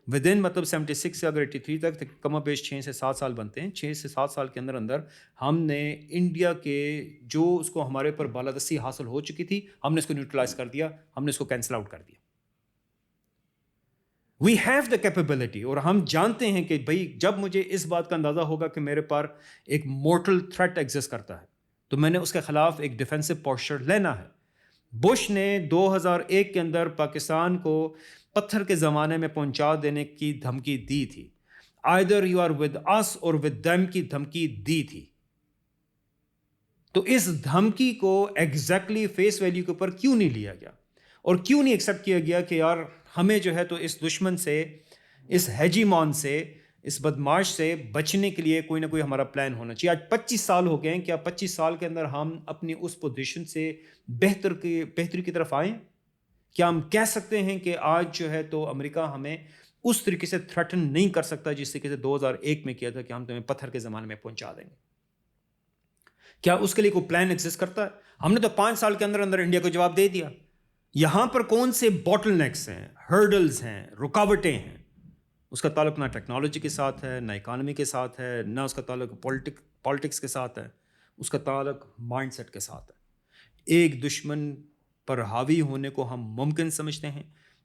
within, مطلب 76 سے اگر 83 تک کم و بیش 6 سے 7 سال بنتے ہیں, 6 سے 7 سال کے اندر ہم نے انڈیا کے جو اس کو ہمارے پر بالادستی حاصل ہو چکی تھی, ہم نے اس کو نیوٹرلائز کر دیا, ہم نے اس کو کینسل آؤٹ کر دیا. We have the capability, اور ہم جانتے ہیں کہ بھائی جب مجھے اس بات کا اندازہ ہوگا کہ میرے پر ایک مورٹل تھریٹ ایگزسٹ کرتا ہے تو میں نے اس کے خلاف ایک ڈیفینسو پوسچر لینا ہے. بش نے 2001 کے اندر پاکستان کو پتھر کے زمانے میں پہنچا دینے کی دھمکی دی تھی, either you are with us or with them کی دھمکی دی تھی. تو اس دھمکی کو ایگزیکٹلی فیس ویلیو کے اوپر کیوں نہیں لیا گیا, اور کیوں نہیں ایکسیپٹ کیا گیا کہ یار ہمیں جو ہے تو اس دشمن سے، اس ہیجیمون سے، اس بدماش سے بچنے کے لیے کوئی نہ کوئی ہمارا پلان ہونا چاہیے. آج 25 سال ہو گئے ہیں. کیا 25 سال کے اندر ہم اپنی اس پوزیشن سے بہتری کی طرف آئیں؟ کیا ہم کہہ سکتے ہیں کہ آج جو ہے تو امریکہ ہمیں اس طریقے سے تھریٹن نہیں کر سکتا جس طریقے سے 2001 میں کیا تھا کہ ہم تمہیں پتھر کے زمانے میں پہنچا دیں گے؟ کیا اس کے لیے کوئی پلان ایگزسٹ کرتا ہے؟ ہم نے تو 5 سال کے اندر اندر انڈیا کو جواب دے دیا. یہاں پر کون سے باٹل نیکس ہیں، ہرڈلز ہیں، رکاوٹیں ہیں؟ اس کا تعلق نہ ٹیکنالوجی کے ساتھ ہے، نہ اکانومی کے ساتھ ہے، نہ اس کا تعلق پالیٹکس کے ساتھ ہے. اس کا تعلق مائنڈ سیٹ کے ساتھ ہے. ایک دشمن پر حاوی ہونے کو ہم ممکن سمجھتے ہیں،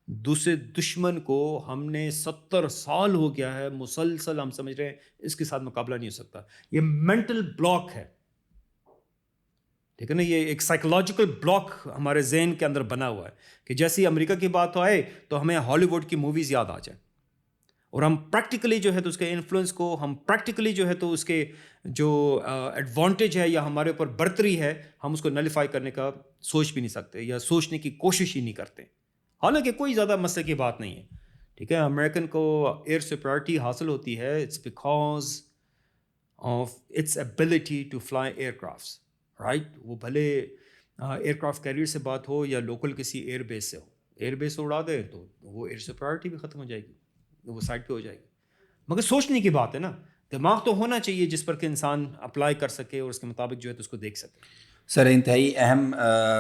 دوسرے دشمن کو ہم نے 70 سال ہو گیا ہے مسلسل ہم سمجھ رہے ہیں اس کے ساتھ مقابلہ نہیں ہو سکتا. یہ مینٹل بلاک ہے، ٹھیک ہے نا. یہ ایک سائیکولوجیکل بلاک ہمارے ذہن کے اندر بنا ہوا ہے کہ جیسے امریکہ کی بات آئے تو ہمیں ہالی ووڈ کی موویز یاد آ جائیں، اور ہم پریکٹیکلی جو ہے تو اس کے انفلوئنس کو، ہم پریکٹیکلی جو ہے تو اس کے جو ایڈوانٹیج ہے یا ہمارے اوپر برتری ہے، ہم اس کو نلیفائی کرنے کا سوچ بھی نہیں سکتے یا سوچنے کی کوشش ہی نہیں کرتے. حالانکہ کوئی زیادہ مسئلے کی بات نہیں ہے، ٹھیک ہے. امریکن کو ایئر سپیریورٹی حاصل ہوتی ہے، it's because of its ability to fly aircrafts, right. وہ بھلے ایئر کرافٹ کیریئر سے بات ہو یا لوکل کسی ایئر بیس سے ہو، ایئر بیس سے اڑا دے تو وہ ایئر سپیریورٹی بھی ختم ہو جائے گی، وہ سائڈ پہ ہو جائے گی. مگر سوچنے کی بات ہے نا، دماغ تو ہونا چاہیے جس پر کہ انسان اپلائی کر سکے اور اس کے مطابق جو ہے تو اس کو دیکھ سکے. سر انتہائی اہم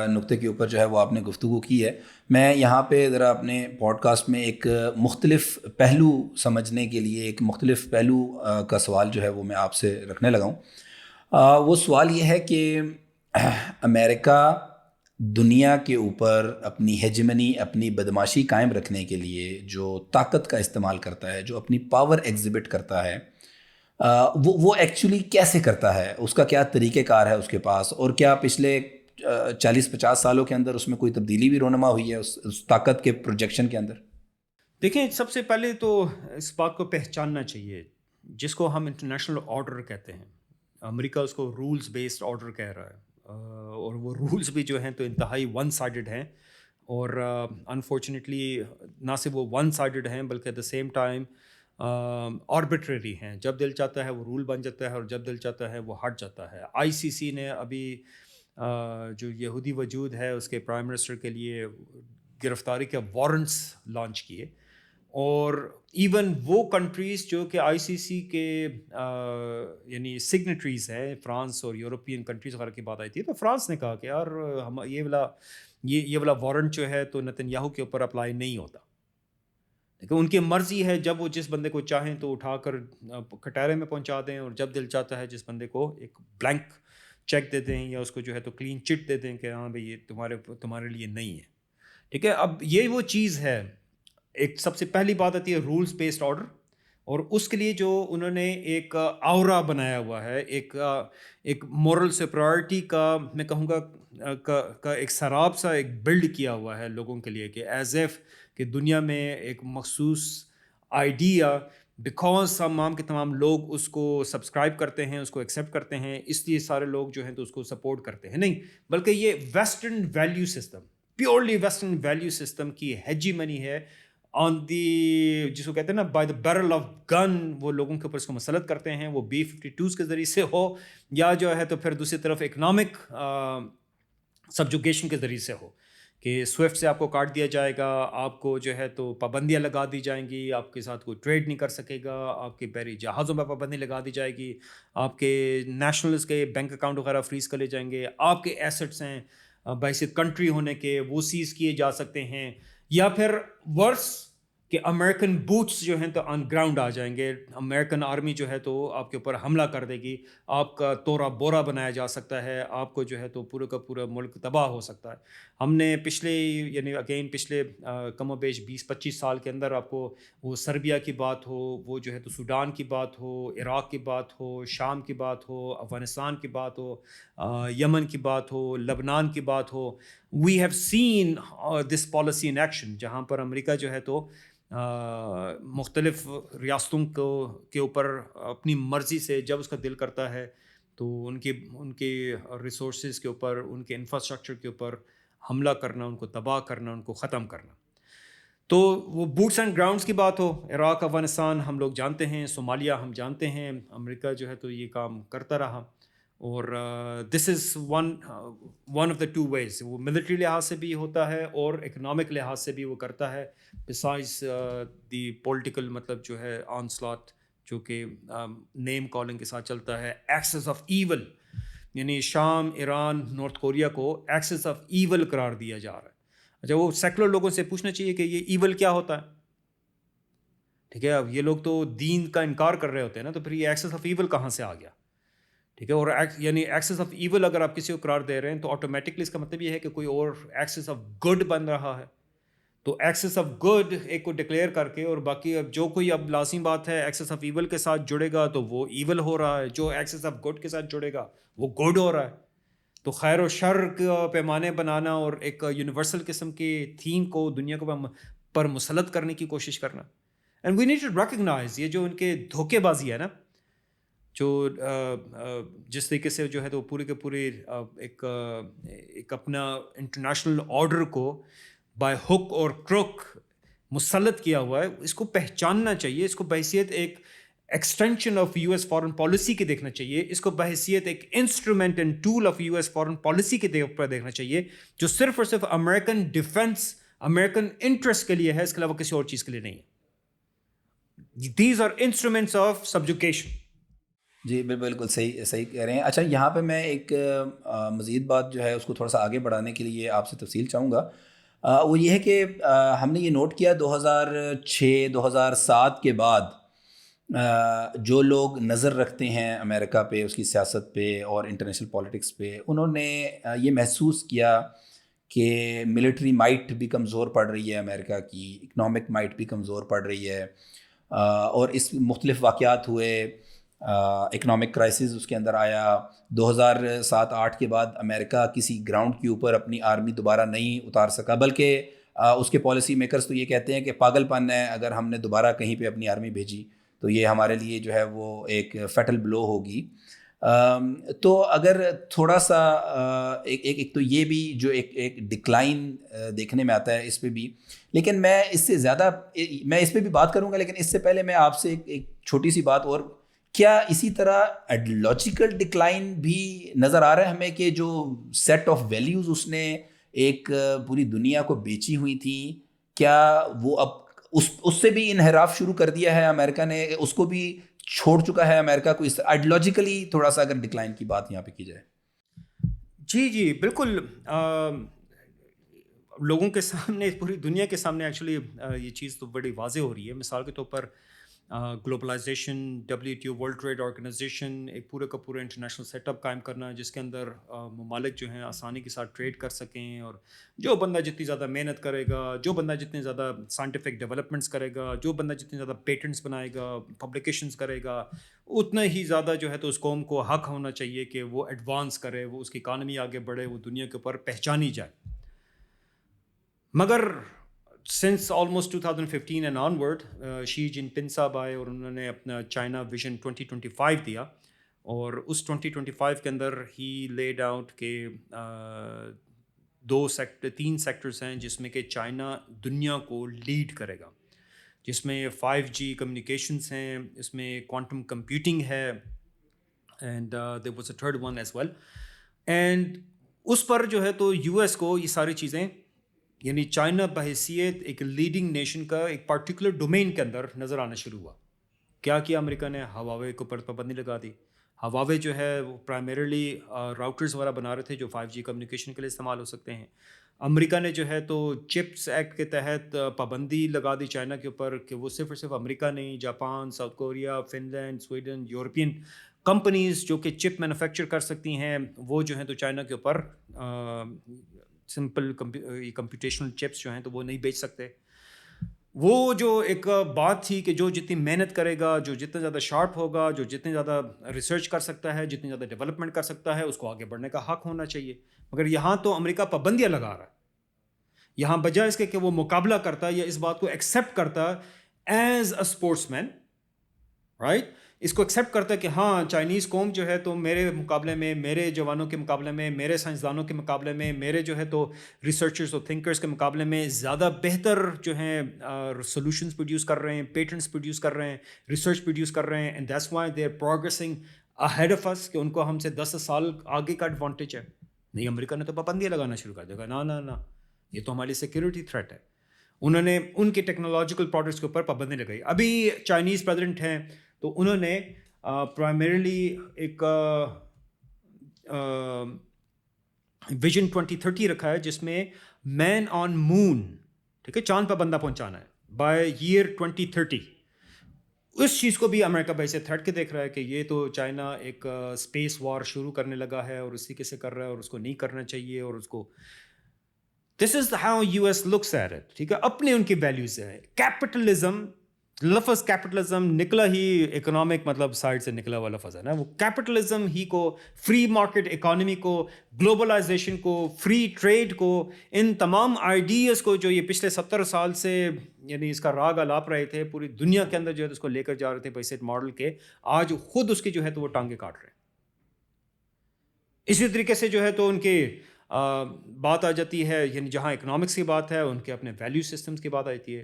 نقطے کے اوپر جو ہے وہ آپ نے گفتگو کی ہے. میں یہاں پہ ذرا اپنے پوڈ کاسٹ میں ایک مختلف پہلو سمجھنے کے لیے ایک مختلف پہلو کا سوال جو ہے وہ میں آپ سے رکھنے لگا ہوں. وہ سوال یہ ہے کہ امریکہ دنیا کے اوپر اپنی ہیجمنی، اپنی بدماشی قائم رکھنے کے لیے جو طاقت کا استعمال کرتا ہے، جو اپنی پاور ایگزبٹ کرتا ہے، وہ ایکچولی کیسے کرتا ہے؟ اس کا کیا طریقہ کار ہے اس کے پاس؟ اور کیا پچھلے 40-50 سالوں کے اندر اس میں کوئی تبدیلی بھی رونما ہوئی ہے اس طاقت کے پروجیکشن کے اندر؟ دیکھیں، سب سے پہلے تو اس بات کو پہچاننا چاہیے جس کو ہم انٹرنیشنل آرڈر کہتے ہیں. امریکہ اس کو رولز بیسڈ آرڈر کہہ رہا ہے، اور وہ رولز بھی جو ہیں تو انتہائی ون سائڈڈ ہیں، اور انفارچونیٹلی نہ صرف وہ ون سائڈڈ ہیں بلکہ at the same time arbitrary ہیں. جب دل چاہتا ہے وہ رول بن جاتا ہے اور جب دل چاہتا ہے وہ ہٹ جاتا ہے. ICC نے ابھی جو یہودی وجود ہے اس کے پرائم منسٹر کے لیے گرفتاری کے وارنٹس لانچ کیے، اور ایون وہ کنٹریز جو کہ ICC کے یعنی سگنیٹریز ہیں، فرانس اور یورپین کنٹریز وغیرہ کی بات آئی تھی، تو فرانس نے کہا کہ یار ہم یہ والا وارنٹ جو ہے تو نتن یاہو کے اوپر اپلائی نہیں ہوتا. لیکن ان کی مرضی ہے، جب وہ جس بندے کو چاہیں تو اٹھا کر کٹہرے میں پہنچا دیں، اور جب دل چاہتا ہے جس بندے کو ایک بلینک چیک دے دیں یا اس کو جو ہے تو کلین چٹ دے دیں کہ ہاں بھائی یہ تمہارے لیے نہیں ہے. ٹھیک ہے. اب یہ وہ چیز ہے، ایک سب سے پہلی بات آتی ہے رولز بیسڈ آرڈر، اور اس کے لیے جو انہوں نے ایک آورا بنایا ہوا ہے، ایک مورل سپیریورٹی کا میں کہوں گا کا ایک سراب سا ایک بلڈ کیا ہوا ہے لوگوں کے لیے، کہ ایز ایف کہ دنیا میں ایک مخصوص آئیڈیا، بیکاز تمام کے تمام لوگ اس کو سبسکرائب کرتے ہیں، اس کو ایکسیپٹ کرتے ہیں، اس لیے سارے لوگ جو ہیں تو اس کو سپورٹ کرتے ہیں. نہیں، بلکہ یہ western value system, purely western value system کی ہیجیمنی ہے آن دی، جس کو کہتے ہیں نا by the barrel of gun. وہ لوگوں کے اوپر اس کو مسلط کرتے ہیں، وہ B-52s کے ذریعے سے ہو یا جو ہے تو پھر دوسری طرف اکنامک سبجوگیشن کے ذریعے سے ہو، کہ سوئفٹ سے آپ کو کاٹ دیا جائے گا، آپ کو جو ہے تو پابندیاں لگا دی جائیں گی، آپ کے ساتھ کوئی ٹریڈ نہیں کر سکے گا، آپ کے بحری جہازوں میں پابندی لگا دی جائے گی، آپ کے نیشنلز کے بینک اکاؤنٹ وغیرہ فریز کر لے جائیں گے، آپ کے ایسٹس ہیں بحیثیت کنٹری ہونے کے وہ سیز کیے جا سکتے ہیں، یا پھر ورس کہ امریکن بوٹس جو ہیں تو آن گراؤنڈ آ جائیں گے، امریکن آرمی جو ہے تو آپ کے اوپر حملہ کر دے گی، آپ کا تورا بورا بنایا جا سکتا ہے، آپ کو جو ہے تو پورے کا پورا ملک تباہ ہو سکتا ہے. ہم نے پچھلے کم و بیش 20-25 سال کے اندر آپ کو وہ سربیا کی بات ہو، وہ جو ہے تو سوڈان کی بات ہو، عراق کی بات ہو، شام کی بات ہو، افغانستان کی بات ہو، یمن کی بات ہو، لبنان کی بات ہو، we have seen this policy in action, جہاں پر امریکہ جو ہے تو مختلف ریاستوں کے اوپر اپنی مرضی سے جب اس کا دل کرتا ہے تو ان کے ریسورسز کے اوپر، ان کے انفراسٹرکچر کے اوپر حملہ کرنا، ان کو تباہ کرنا، ان کو ختم کرنا. تو وہ بوٹس اینڈ گراؤنڈس کی بات ہو، عراق افغانستان ہم لوگ جانتے ہیں، صومالیہ ہم جانتے ہیں، امریکہ جو ہے تو یہ کام کرتا رہا، اور this is one of the two ways, وہ ملٹری لحاظ سے بھی ہوتا ہے اور اکنامک لحاظ سے بھی وہ کرتا ہے، بسائز دی پولیٹیکل مطلب جو ہے آن سلاٹ، جو کہ نیم کالنگ کے ساتھ چلتا ہے، ایکسس آف ایول، یعنی شام، ایران، نارتھ کوریا کو ایکسس آف ایول قرار دیا جا رہا ہے۔ اچھا، وہ سیکولر لوگوں سے پوچھنا چاہیے کہ یہ ایول کیا ہوتا ہے، ٹھیک ہے؟ اب یہ لوگ تو دین کا انکار کر رہے ہوتے ہیں نا، تو پھر یہ ایکسس آف ایول کہاں سے آ گیا، ٹھیک ہے؟ اور یعنی ایکسس آف ایول اگر آپ کسی کو قرار دے رہے ہیں تو آٹومیٹکلی اس کا مطلب یہ ہے کہ کوئی اور ایکسس آف گڈ بن رہا ہے، تو ایکسس آف گڈ ایک کو ڈکلیئر کر کے، اور باقی اب جو کوئی اب لازمی بات ہے ایکسس آف ایول کے ساتھ جڑے گا تو وہ ایول ہو رہا ہے، جو ایکسس آف گڈ کے ساتھ جڑے گا وہ گڈ ہو رہا ہے۔ تو خیر و شر کا پیمانے بنانا اور ایک یونیورسل قسم کے تھیم کو دنیا کو پر مسلط کرنے کی کوشش کرنا، and we need to recognize یہ جو ان کے دھوکے بازی ہے نا، جو جس طریقے سے جو ہے تو پورے کے پورے ایک اپنا انٹرنیشنل آرڈر کو بائی ہک اور کروک مسلط کیا ہوا ہے، اس کو پہچاننا چاہیے، اس کو بحیثیت ایک extension of U S foreign policy کے دیکھنا چاہیے، اس کو بحیثیت ایک instrument and tool of U S foreign policy کے اوپر دیکھنا چاہیے، جو صرف اور صرف امریکن ڈیفنس، امریکن انٹرسٹ کے لیے ہے، اس کے علاوہ کسی اور چیز کے لیے نہیں ہے۔ These are instruments of subjugation. جی بالکل صحیح کہہ رہے ہیں۔ اچھا، یہاں پہ میں ایک مزید بات جو ہے اس کو تھوڑا سا آگے بڑھانے کے لیے آپ سے تفصیل چاہوں گا، وہ یہ ہے کہ ہم نے یہ نوٹ کیا 2006 2007 کے بعد جو لوگ نظر رکھتے ہیں امریکہ پہ، اس کی سیاست پہ اور انٹرنیشنل پالیٹکس پہ، انہوں نے یہ محسوس کیا کہ ملٹری مائٹ بھی کمزور پڑ رہی ہے امریکہ کی، اکنامک مائٹ بھی کمزور پڑ رہی ہے، اور اس مختلف واقعات ہوئے، اکنامک کرائسس اس کے اندر آیا۔ 2007-8 کے بعد امریکہ کسی گراؤنڈ کے اوپر اپنی آرمی دوبارہ نہیں اتار سکا، بلکہ اس کے پالیسی میکرز تو یہ کہتے ہیں کہ پاگل پن ہے اگر ہم نے دوبارہ کہیں پہ اپنی آرمی بھیجی تو یہ ہمارے لیے جو ہے وہ ایک فیٹل بلو ہوگی۔ تو اگر تھوڑا سا ایک تو یہ بھی جو ایک ڈکلائن دیکھنے میں آتا ہے اس پہ بھی، لیکن میں اس سے زیادہ میں اس پہ بھی بات کروں گا، لیکن اس سے پہلے میں آپ سے ایک چھوٹی سی بات، اور کیا اسی طرح ایڈیولوجیکل ڈکلائن بھی نظر آ رہا ہے ہمیں کہ جو سیٹ آف ویلیوز اس نے ایک پوری دنیا کو بیچی ہوئی تھی، کیا وہ اب اس سے بھی انحراف شروع کر دیا ہے امریکہ نے، اس کو بھی چھوڑ چکا ہے امریکہ کو؟ اس آئیڈیولوجیکلی تھوڑا سا اگر ڈکلائن کی بات یہاں پہ کی جائے۔ جی بالکل، لوگوں کے سامنے، پوری دنیا کے سامنے ایکچولی یہ چیز تو بڑی واضح ہو رہی ہے۔ مثال کے طور پر globalisation, WTO world trade organisation, ایک پورے کا پورا انٹرنیشنل سیٹ اپ قائم کرنا جس کے اندر ممالک جو ہیں آسانی کے ساتھ ٹریڈ کر سکیں، اور جو بندہ جتنی زیادہ محنت کرے گا، جو بندہ جتنے زیادہ سائنٹیفک ڈیولپمنٹس کرے گا، جو بندہ جتنے زیادہ پیٹنٹس بنائے گا، پبلیکیشنز کرے گا، اتنا ہی زیادہ جو ہے تو اس قوم کو حق ہونا چاہیے کہ وہ ایڈوانس کرے، وہ اس کی اکانومی آگے بڑھے، وہ دنیا کے اوپر پہچانی جائے۔ مگر since almost 2015 and onward, Xi Jinping صاحب آئے اور انہوں نے اپنا چائنا ویژن 2025 دیا، اور اس 2025 کے اندر ہی لیڈ آؤٹ کہ 3 سیکٹرز ہیں جس میں کہ چائنا دنیا کو لیڈ کرے گا، جس میں 5G کمیونیکیشنز ہیں، اس میں کوانٹم کمپیوٹنگ ہے، and there was a third one as well, and اس پر جو ہے تو یو ایس کو یہ ساری چیزیں، یعنی چائنا بحیثیت ایک لیڈنگ نیشن کا ایک پارٹیکولر ڈومین کے اندر نظر آنا شروع ہوا۔ کیا امریکہ نے؟ ہواوے کے اوپر پابندی لگا دی۔ ہواوے جو ہے وہ پرائمریلی راؤٹرز وغیرہ بنا رہے تھے جو 5G کمیونیکیشن کے لیے استعمال ہو سکتے ہیں۔ امریکہ نے جو ہے تو چپس ایکٹ کے تحت پابندی لگا دی چائنا کے اوپر کہ وہ صرف اور صرف امریکہ نہیں، Japan, South Korea, Finland, Sweden, European companies جو کہ چپ مینوفیکچر کر سکتی ہیں، وہ جو ہیں تو چائنا کے اوپر سمپل کمپیوٹیشنل چپس جو ہیں تو وہ نہیں بیچ سکتے۔ وہ جو ایک بات تھی کہ جو جتنی محنت کرے گا، جو جتنا زیادہ شارپ ہوگا، جو جتنے زیادہ ریسرچ کر سکتا ہے، جتنی زیادہ ڈیولپمنٹ کر سکتا ہے، اس کو آگے بڑھنے کا حق ہونا چاہیے۔ مگر یہاں تو امریکہ پابندیاں لگا رہا ہے، یہاں بجائے اس کے کہ وہ مقابلہ کرتا یا اس بات کو ایکسیپٹ کرتا as a sportsman, right, اس کو ایکسیپٹ کرتا ہے کہ ہاں چائنیز قوم جو ہے تو میرے مقابلے میں، میرے جوانوں کے مقابلے میں، میرے سائنسدانوں کے مقابلے میں، میرے جو ہے تو ریسرچرز اور تھنکرز کے مقابلے میں زیادہ بہتر جو ہیں سولوشنز پروڈیوس کر رہے ہیں، پیٹنٹس پروڈیوس کر رہے ہیں، ریسرچ پروڈیوس کر رہے ہیں، and that's why they are progressing ahead of us, کہ ان کو ہم سے 10 سال آگے کا ایڈوانٹیج ہے. نہیں، امریکہ نے تو پابندیاں لگانا شروع کر دیا. نہ یہ تو ہماری سیکورٹی تھریٹ ہے. انہوں نے ان کے ٹیکنالوجیکل پروڈکٹس کے اوپر پابندی لگائی. ابھی چائنیز پریزیڈنٹ ہیں تو انہوں نے پرائمریلی ایک ویژن 2030 رکھا ہے جس میں مین آن مون، ٹھیک ہے، چاند پہ بندہ پہنچانا ہے بائی ایئر 2030. اس چیز کو بھی امریکہ بھائی سے تھریٹ کے دیکھ رہا ہے کہ یہ تو چائنا ایک اسپیس وار شروع کرنے لگا ہے اور اسی کیسے کر رہا ہے اور اس کو نہیں کرنا چاہیے اور اس کو. This is how U S looks at it. ٹھیک ہے، اپنے ان کی ویلیوز ہے. کیپٹلزم، لفظ کیپٹلزم نکلا ہی اکنامک مطلب سائڈ سے نکلا ہوا لفظ ہے نا. وہ کیپٹلزم ہی کو، فری مارکیٹ اکانومی کو، گلوبلائزیشن کو، فری ٹریڈ کو، ان تمام آئیڈیاز کو جو یہ پچھلے 70 سال سے یعنی اس کا راگ الاپ رہے تھے پوری دنیا کے اندر جو ہے اس کو لے کر جا رہے تھے پیسٹ ماڈل کے، آج خود اس کی جو ہے تو وہ ٹانگیں کاٹ رہے ہیں. اسی طریقے سے جو ہے تو ان کے بات آ جاتی ہے، یعنی جہاں اکنامکس کی بات ہے ان کے اپنے ویلیو سسٹمز کی بات آتی ہے.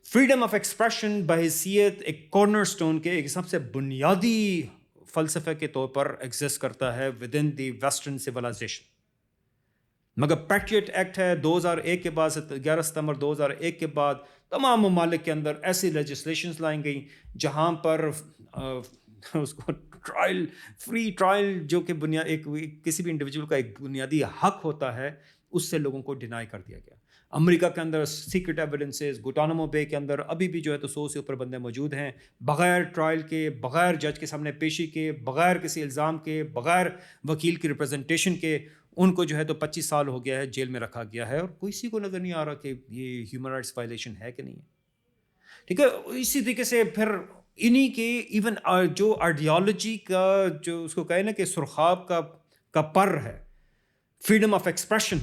فریڈم آف ایکسپریشن بحیثیت ایک کارنر سٹون کے، ایک سب سے بنیادی فلسفے کے طور پر ایگزسٹ کرتا ہے within the western civilization. مگر پیٹریٹ ایکٹ ہے 2001 کے بعد، 11 ستمبر 2001 کے بعد تمام ممالک کے اندر ایسی لیجسلیشنز لائیں گئیں جہاں پر اس کو ٹرائل، فری ٹرائل جو کہ ایک کسی بھی انڈیویجول کا ایک بنیادی حق ہوتا ہے، اس سے لوگوں کو ڈینائی کر دیا گیا. امریکہ کے اندر سیکرٹ ایویڈنسز، گوٹانامو بے کے اندر ابھی بھی جو ہے تو 100 سے اوپر بندے موجود ہیں، بغیر ٹرائل کے، بغیر جج کے سامنے پیشی کے، بغیر کسی الزام کے، بغیر وکیل کی ریپرزنٹیشن کے، ان کو جو ہے تو 25 سال ہو گیا ہے جیل میں رکھا گیا ہے، اور کسی کو نظر نہیں آ رہا کہ یہ ہیومن رائٹس وائلیشن ہے کہ نہیں ہے. ٹھیک ہے. اسی طریقے سے پھر انہی کے ایون جو آئیڈیالوجی کا جو اس کو کہے نا کہ سرخاب کا پر ہے، freedom of expression,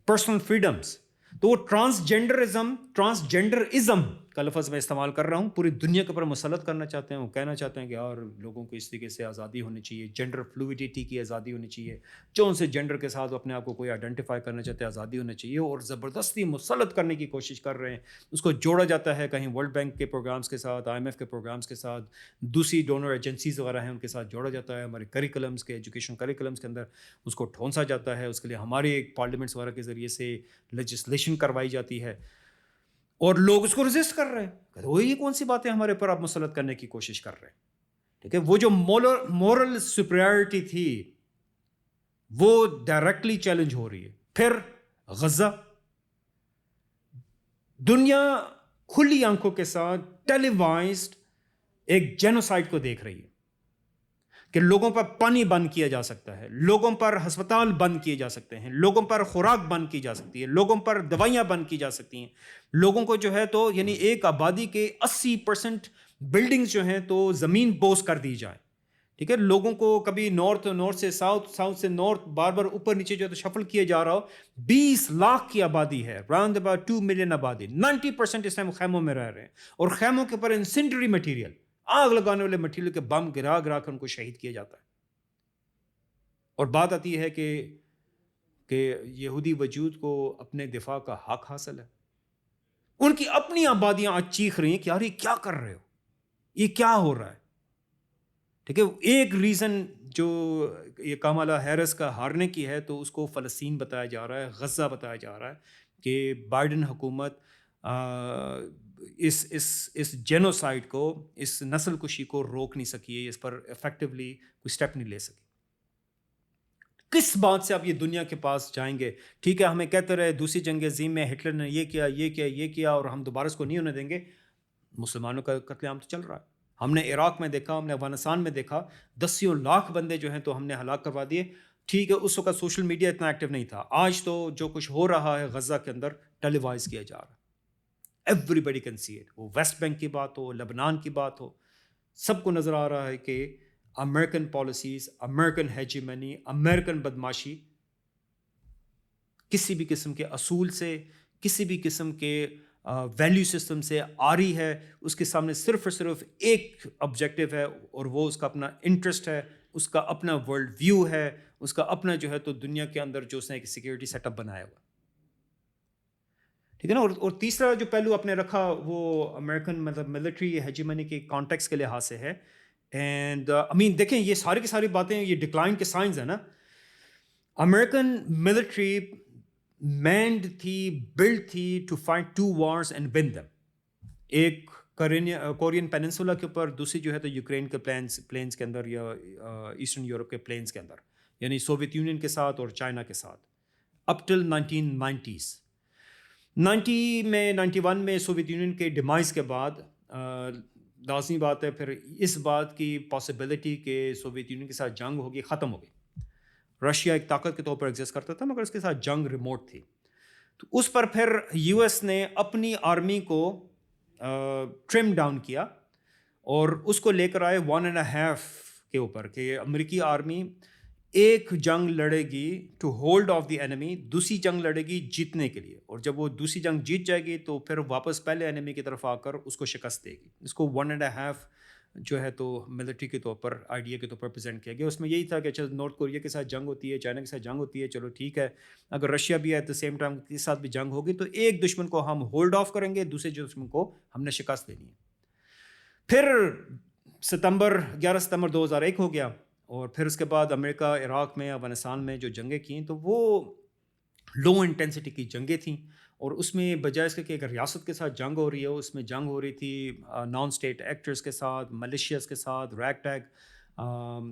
personal freedoms, تو وہ ٹرانسجینڈرازم کا لفظ میں استعمال کر رہا ہوں، پوری دنیا کے اوپر مسلط کرنا چاہتے ہیں. وہ کہنا چاہتے ہیں کہ یار لوگوں کو اس طریقے سے آزادی ہونی چاہیے، جینڈر فلوئڈٹی کی آزادی ہونی چاہیے، جو ان سے جینڈر کے ساتھ اپنے آپ کو کوئی آئیڈینٹیفائی کرنا چاہتے ہیں آزادی ہونا چاہیے، اور زبردستی مسلط کرنے کی کوشش کر رہے ہیں. اس کو جوڑا جاتا ہے کہیں ورلڈ بینک کے پروگرامز کے ساتھ، IMF کے پروگرامز کے ساتھ، دوسری ڈونر ایجنسیز وغیرہ ہیں ان کے ساتھ جوڑا جاتا ہے. ہمارے کریکولمس کے، ایجوکیشن کریکولمس کے اندر اس کو ٹھونسا جاتا ہے. اس کے لیے ہمارے پارلیمنٹس وغیرہ کے ذریعے سے لیجسلیشن کروائی جاتی ہے، اور لوگ اس کو ریزسٹ کر رہے ہیں. وہ یہ کون سی باتیں ہمارے اوپر آپ مسلط کرنے کی کوشش کر رہے ہیں؟ ٹھیک ہے. وہ جو مورل سپیریورٹی تھی وہ ڈائریکٹلی چیلنج ہو رہی ہے. پھر غزہ، دنیا کھلی آنکھوں کے ساتھ ٹیلی وائزڈ ایک جینوسائڈ کو دیکھ رہی ہے کہ لوگوں پر پانی بند کیا جا سکتا ہے، لوگوں پر ہسپتال بند کیے جا سکتے ہیں، لوگوں پر خوراک بند کی جا سکتی ہے، لوگوں پر دوائیاں بند کی جا سکتی ہیں، لوگوں کو جو ہے تو یعنی ایک آبادی کے 80% بلڈنگز جو ہیں تو زمین بوس کر دی جائے. ٹھیک ہے. لوگوں کو کبھی نارتھ سے ساؤتھ، ساؤتھ سے نارتھ، بار بار اوپر نیچے جو ہے تو شفل کیے جا رہا ہو. 20 لاکھ کی آبادی ہے، راؤنڈ اباؤٹ 2 ملین آبادی، 90% اس ٹائم خیموں میں رہ رہے ہیں، اور خیموں کے اوپر انسینڈری مٹیریل، آگ لگانے والے مٹیریل کے بم گرا کر ان کو شہید کیا جاتا ہے. اور بات آتی ہے کہ یہودی وجود کو اپنے دفاع کا حق حاصل ہے. ان کی اپنی آبادیاں آج چیخ رہی ہیں کہ یار یہ کیا کر رہے ہو، یہ کیا ہو رہا ہے. ٹھیک ہے. ایک ریزن جو یہ کامالا ہیرس کا ہارنے کی ہے تو اس کو فلسطین بتایا جا رہا ہے، غزہ بتایا جا رہا ہے کہ بائیڈن حکومت اس جینوسائڈ کو، اس نسل کشی کو روک نہیں سکی ہے، اس پر افیکٹولی کوئی سٹیپ نہیں لے سکی. کس بات سے آپ یہ دنیا کے پاس جائیں گے؟ ٹھیک ہے، ہمیں کہتے رہے دوسری جنگ عظیم میں ہٹلر نے یہ کیا، یہ کیا، یہ کیا، اور ہم دوبارہ اس کو نہیں ہونے دیں گے. مسلمانوں کا قتل عام تو چل رہا ہے. ہم نے عراق میں دیکھا، ہم نے افغانستان میں دیکھا، 10 لاکھ بندے جو ہیں تو ہم نے ہلاک کروا دیے. ٹھیک ہے، اس وقت سوشل میڈیا اتنا ایکٹیو نہیں تھا. آج تو جو کچھ ہو رہا ہے غزہ کے اندر ٹیلی وائز کیا جا رہا ہے. Everybody can see it. وہ ویسٹ بینک کی بات ہو، لبنان کی بات ہو، سب کو نظر آ رہا ہے کہ امریکن پالیسیز، امریکن ہیجیمنی، امریکن بدماشی کسی بھی قسم کے اصول سے، کسی بھی قسم کے ویلیو سسٹم سے آ رہی ہے. اس کے سامنے صرف اور صرف ایک آبجیکٹیو ہے اور وہ اس کا اپنا انٹرسٹ ہے, اس کا اپنا ورلڈ ویو ہے, اس کا اپنا جو ہے تو دنیا کے اندر جو اس نے ایک سیکیورٹی سیٹ اپ بنایا ہوا. ٹھیک ہے نا. اور تیسرا جو پہلو آپ نے رکھا وہ امریکن مطلب ملٹری ہیجیمنی کے کانٹیکس کے لحاظ سے ہے. اینڈ دیکھیں یہ ساری کی ساری باتیں یہ ڈکلائن کے سائنز ہیں نا. امریکن ملٹری مینڈ تھی, بلڈ تھی to fight 2 wars and win them. ایک کورین پیننسولا کے اوپر, دوسری جو ہے تو یوکرین کے پلینس کے اندر یا ایسٹرن یورپ کے پلینس کے اندر, یعنی سوویت یونین کے ساتھ اور چائنا کے ساتھ اپ ٹل 1990s. 91 میں سوویت یونین کے ڈیمائز کے بعد لازمی بات ہے پھر اس بات کی پاسبلٹی کہ سوویت یونین کے ساتھ جنگ ہوگی ختم ہو گئی. رشیا ایک طاقت کے طور پر ایگزسٹ کرتا تھا مگر اس کے ساتھ جنگ ریموٹ تھی. تو اس پر پھر یو ایس نے اپنی آرمی کو ٹرم ڈاؤن کیا اور اس کو لے کر آئے 1.5 کے اوپر کہ امریکی آرمی ایک جنگ لڑے گی to hold off the enemy, دوسری جنگ لڑے گی جیتنے کے لیے, اور جب وہ دوسری جنگ جیت جائے گی تو پھر واپس پہلے اینمی کی طرف آ کر اس کو شکست دے گی. اس کو 1.5 جو ہے تو ملٹری کے طور پر آئیڈیا کے طور پر پریزنٹ کیا گیا. اس میں یہی تھا کہ اچھا نارتھ کوریا کے ساتھ جنگ ہوتی ہے, چائنا کے ساتھ جنگ ہوتی ہے, چلو ٹھیک ہے, اگر رشیا بھی ایٹ دا سیم ٹائم کے ساتھ بھی جنگ ہوگی تو ایک دشمن کو ہم ہولڈ آف کریں گے, دوسرے دشمن کو ہم نے شکست دینی ہے. پھر 11 ستمبر 2001 ہو گیا, اور پھر اس کے بعد امریکہ عراق میں افغانستان میں جو جنگیں کیں تو وہ لو انٹینسٹی کی جنگیں تھیں, اور اس میں بجائے اس کے کہ ایک ریاست کے ساتھ جنگ ہو رہی ہے, اس میں جنگ ہو رہی تھی نان اسٹیٹ ایکٹرز کے ساتھ, ملیشیاز کے ساتھ, ریگ ٹیگ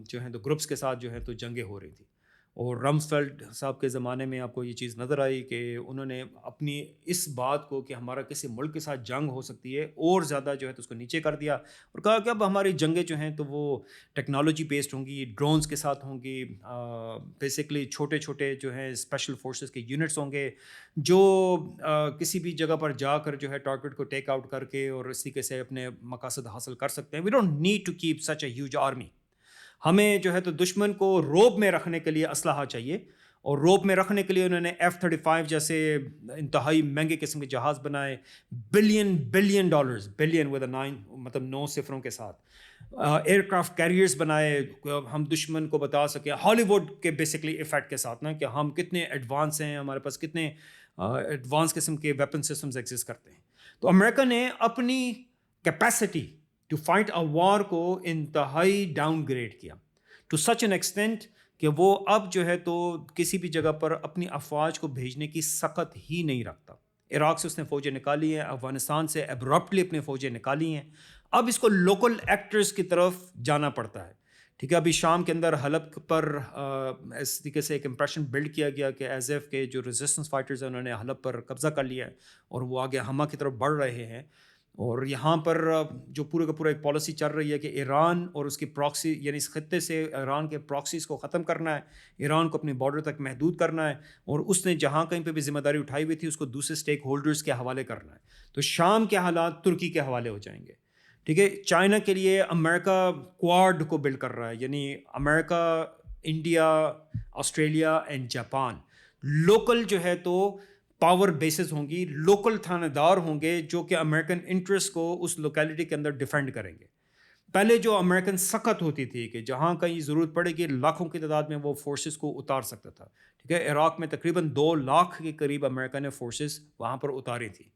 جو ہیں تو گروپس کے ساتھ جو ہے تو جنگیں ہو رہی تھیں. اور رمسفیلڈ صاحب کے زمانے میں آپ کو یہ چیز نظر آئی کہ انہوں نے اپنی اس بات کو کہ ہمارا کسی ملک کے ساتھ جنگ ہو سکتی ہے اور زیادہ جو ہے تو اس کو نیچے کر دیا, اور کہا کہ اب ہماری جنگیں جو ہیں تو وہ ٹیکنالوجی بیسڈ ہوں گی, ڈرونز کے ساتھ ہوں گی, بیسکلی چھوٹے چھوٹے جو ہیں اسپیشل فورسز کے یونٹس ہوں گے جو کسی بھی جگہ پر جا کر جو ہے ٹارگیٹ کو ٹیک آؤٹ کر کے اور اس طریقے سے اپنے مقاصد حاصل کر سکتے ہیں. We don't need to keep such a huge army. ہمیں جو ہے تو دشمن کو روب میں رکھنے کے لیے اسلحہ چاہیے, اور روب میں رکھنے کے لیے انہوں نے F-35 جیسے انتہائی مہنگے قسم کے جہاز بنائے, بلین ڈالرز, بلین ود 9 مطلب 9 صفروں کے ساتھ, ایئر کرافٹ کیریئرز بنائے, ہم دشمن کو بتا سکیں ہالی ووڈ کے بیسکلی ایفیکٹ کے ساتھ نا کہ ہم کتنے ایڈوانس ہیں, ہمارے پاس کتنے ایڈوانس قسم کے ویپن سسٹمز ایگزسٹ کرتے ہیں. تو امریکہ نے اپنی کیپیسٹی ٹو فائٹ اے وار کو انتہائی ڈاؤن گریڈ کیا ٹو سچ این ایکسٹینٹ کہ وہ اب جو ہے تو کسی بھی جگہ پر اپنی افواج کو بھیجنے کی سخت ہی نہیں رکھتا. عراق سے اس نے فوجیں نکالی ہیں, افغانستان سے ابرپٹلی اپنی فوجیں نکالی ہیں, اب اس کو لوکل ایکٹرز کی طرف جانا پڑتا ہے. ٹھیک ہے, ابھی شام کے اندر حلب پر اس طریقے سے ایک امپریشن بلڈ کیا گیا کہ ایز ایف کے جو ریزسٹنس فائٹرز ہیں انہوں نے حلب پر قبضہ کر لیا ہے اور وہ آگے ہما کی طرف بڑھ رہے ہیں. اور یہاں پر جو پورے کا پورا ایک پالیسی چل رہی ہے کہ ایران اور اس کی پراکسی یعنی اس خطے سے ایران کے پراکسیز کو ختم کرنا ہے, ایران کو اپنے بارڈر تک محدود کرنا ہے, اور اس نے جہاں کہیں پہ بھی ذمہ داری اٹھائی ہوئی تھی اس کو دوسرے اسٹیک ہولڈرز کے حوالے کرنا ہے. تو شام کے حالات ترکی کے حوالے ہو جائیں گے. ٹھیک ہے, چائنا کے لیے امریکہ کوارڈ کو بلڈ کر رہا ہے, یعنی امریکہ, India, Australia and Japan. Local جو ہے تو پاور بیسز ہوں گی, لوکل تھانے دار ہوں گے جو کہ امریکن انٹرسٹ کو اس لوکیلٹی کے اندر ڈیفینڈ کریں گے. پہلے جو امریکن سخت ہوتی تھی کہ جہاں کہیں ضرورت پڑے گی لاکھوں کی تعداد میں وہ فورسز کو اتار سکتا تھا. ٹھیک ہے, عراق میں تقریباً 2 لاکھ کے قریب امریکہ نے فورسز وہاں پر اتاری تھی.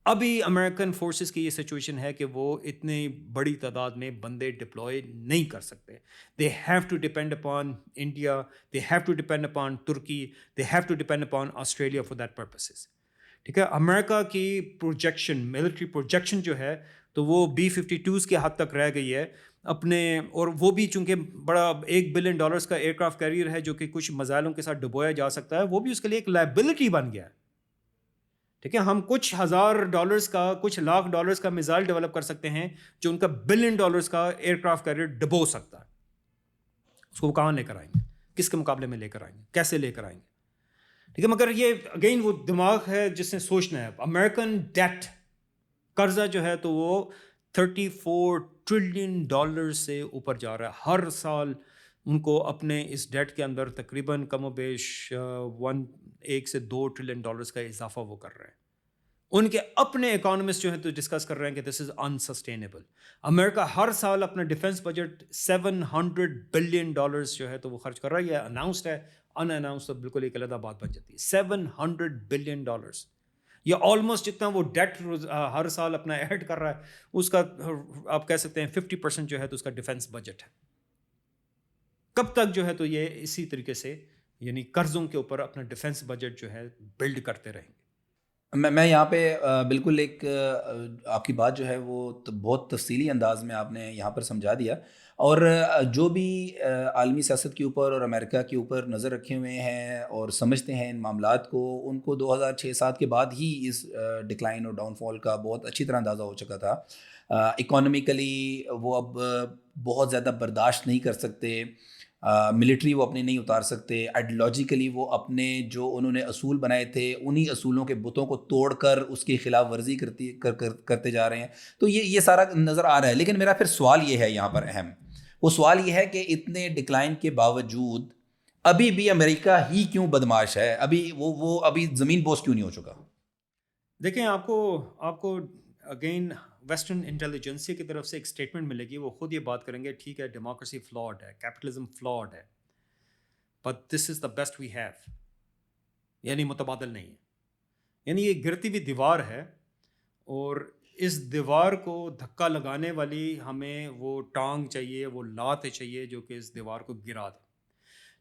ابھی امریکن فورسز کی یہ سچویشن ہے کہ وہ اتنی بڑی تعداد میں بندے ڈپلوائے نہیں کر سکتے. They have to depend upon India, they have to depend upon Turkey, they have to depend upon Australia for that purposes. ٹھیک ہے, امریکہ کی پروجیکشن, ملٹری پروجیکشن جو ہے تو وہ B-52s کے حد تک رہ گئی ہے اپنے, اور وہ بھی چونکہ بڑا $1 بلین کا ایئر کرافٹ کیریئر ہے جو کہ کچھ میزائلوں کے ساتھ ڈبویا جا سکتا ہے, وہ بھی اس کے لیے ایک لائبلٹی بن گیا ہے. ٹھیک ہے, ہم کچھ $1,000 کا, کچھ $1,00,000 کا میزائل ڈیولپ کر سکتے ہیں جو ان کا $1 بلین کا ایئر کرافٹ کیریئر ڈبو سکتا ہے. اس کو وہ کہاں لے کر آئیں گے, کس کے مقابلے میں لے کر آئیں گے, کیسے لے کر آئیں گے. ٹھیک ہے, مگر یہ اگین وہ دماغ ہے جس نے سوچنا ہے. امریکن ڈیٹ, قرضہ جو ہے تو وہ $34 ٹریلین سے اوپر جا رہا ہے. ہر سال ان کو اپنے اس ڈیٹ کے اندر تقریباً کم و بیش 1 سے 2 ٹریلین ڈالرز کا اضافہ وہ کر رہے ہیں. ان کے اپنے اکانومسٹ جو ہیں تو ڈسکس کر رہے ہیں کہ دس از انسسٹینیبل. امریکہ ہر سال اپنا ڈیفنس بجٹ $700 بلین جو ہے تو وہ خرچ کر رہا ہے. یہ اناؤنسڈ ہے، ان اناؤنسڈ تو بالکل ایک علیحدہ بات بن جاتی ہے. $700 بلین، یہ آلموسٹ جتنا وہ ڈیٹ ہر سال اپنا ایڈ کر رہا ہے اس کا آپ کہہ سکتے ہیں 50% جو ہے تو اس کا ڈیفنس بجٹ ہے. کب تک جو ہے تو یہ اسی طریقے سے یعنی قرضوں کے اوپر اپنا ڈیفنس بجٹ جو ہے بلڈ کرتے رہیں گے؟ میں یہاں پہ بالکل ایک آپ کی بات جو ہے وہ بہت تفصیلی انداز میں آپ نے یہاں پر سمجھا دیا. اور جو بھی عالمی سیاست کے اوپر اور امریکہ کے اوپر نظر رکھے ہوئے ہیں اور سمجھتے ہیں ان معاملات کو، ان کو 2006-07 کے بعد ہی اس ڈکلائن اور ڈاؤن فال کا بہت اچھی طرح اندازہ ہو چکا تھا. اکانومیکلی وہ اب بہت زیادہ برداشت نہیں کر سکتے، ملٹری وہ اپنے نہیں اتار سکتے، آئیڈیالوجیکلی وہ اپنے جو انہوں نے اصول بنائے تھے انہی اصولوں کے بتوں کو توڑ کر اس کی خلاف ورزی کرتے جا رہے ہیں. تو یہ سارا نظر آ رہا ہے. لیکن میرا پھر سوال یہ ہے یہاں پر اہم، وہ سوال یہ ہے کہ اتنے ڈکلائن کے باوجود ابھی بھی امریکہ ہی کیوں بدماش ہے؟ ابھی وہ ابھی زمین بوس کیوں نہیں ہو چکا؟ دیکھیں آپ کو اگین ویسٹرن انٹیلیجنسی کی طرف سے ایک اسٹیٹمنٹ ملے گی، وہ خود یہ بات کریں گے ٹھیک ہے ڈیموکریسی فلاڈ ہے، کیپٹلزم فلاڈ ہے، but this is the best we have, یعنی متبادل نہیں ہے. یعنی یہ گرتی ہوئی دیوار ہے اور اس دیوار کو دھکا لگانے والی ہمیں وہ ٹانگ چاہیے، وہ لات چاہیے جو کہ اس دیوار کو گرا دے.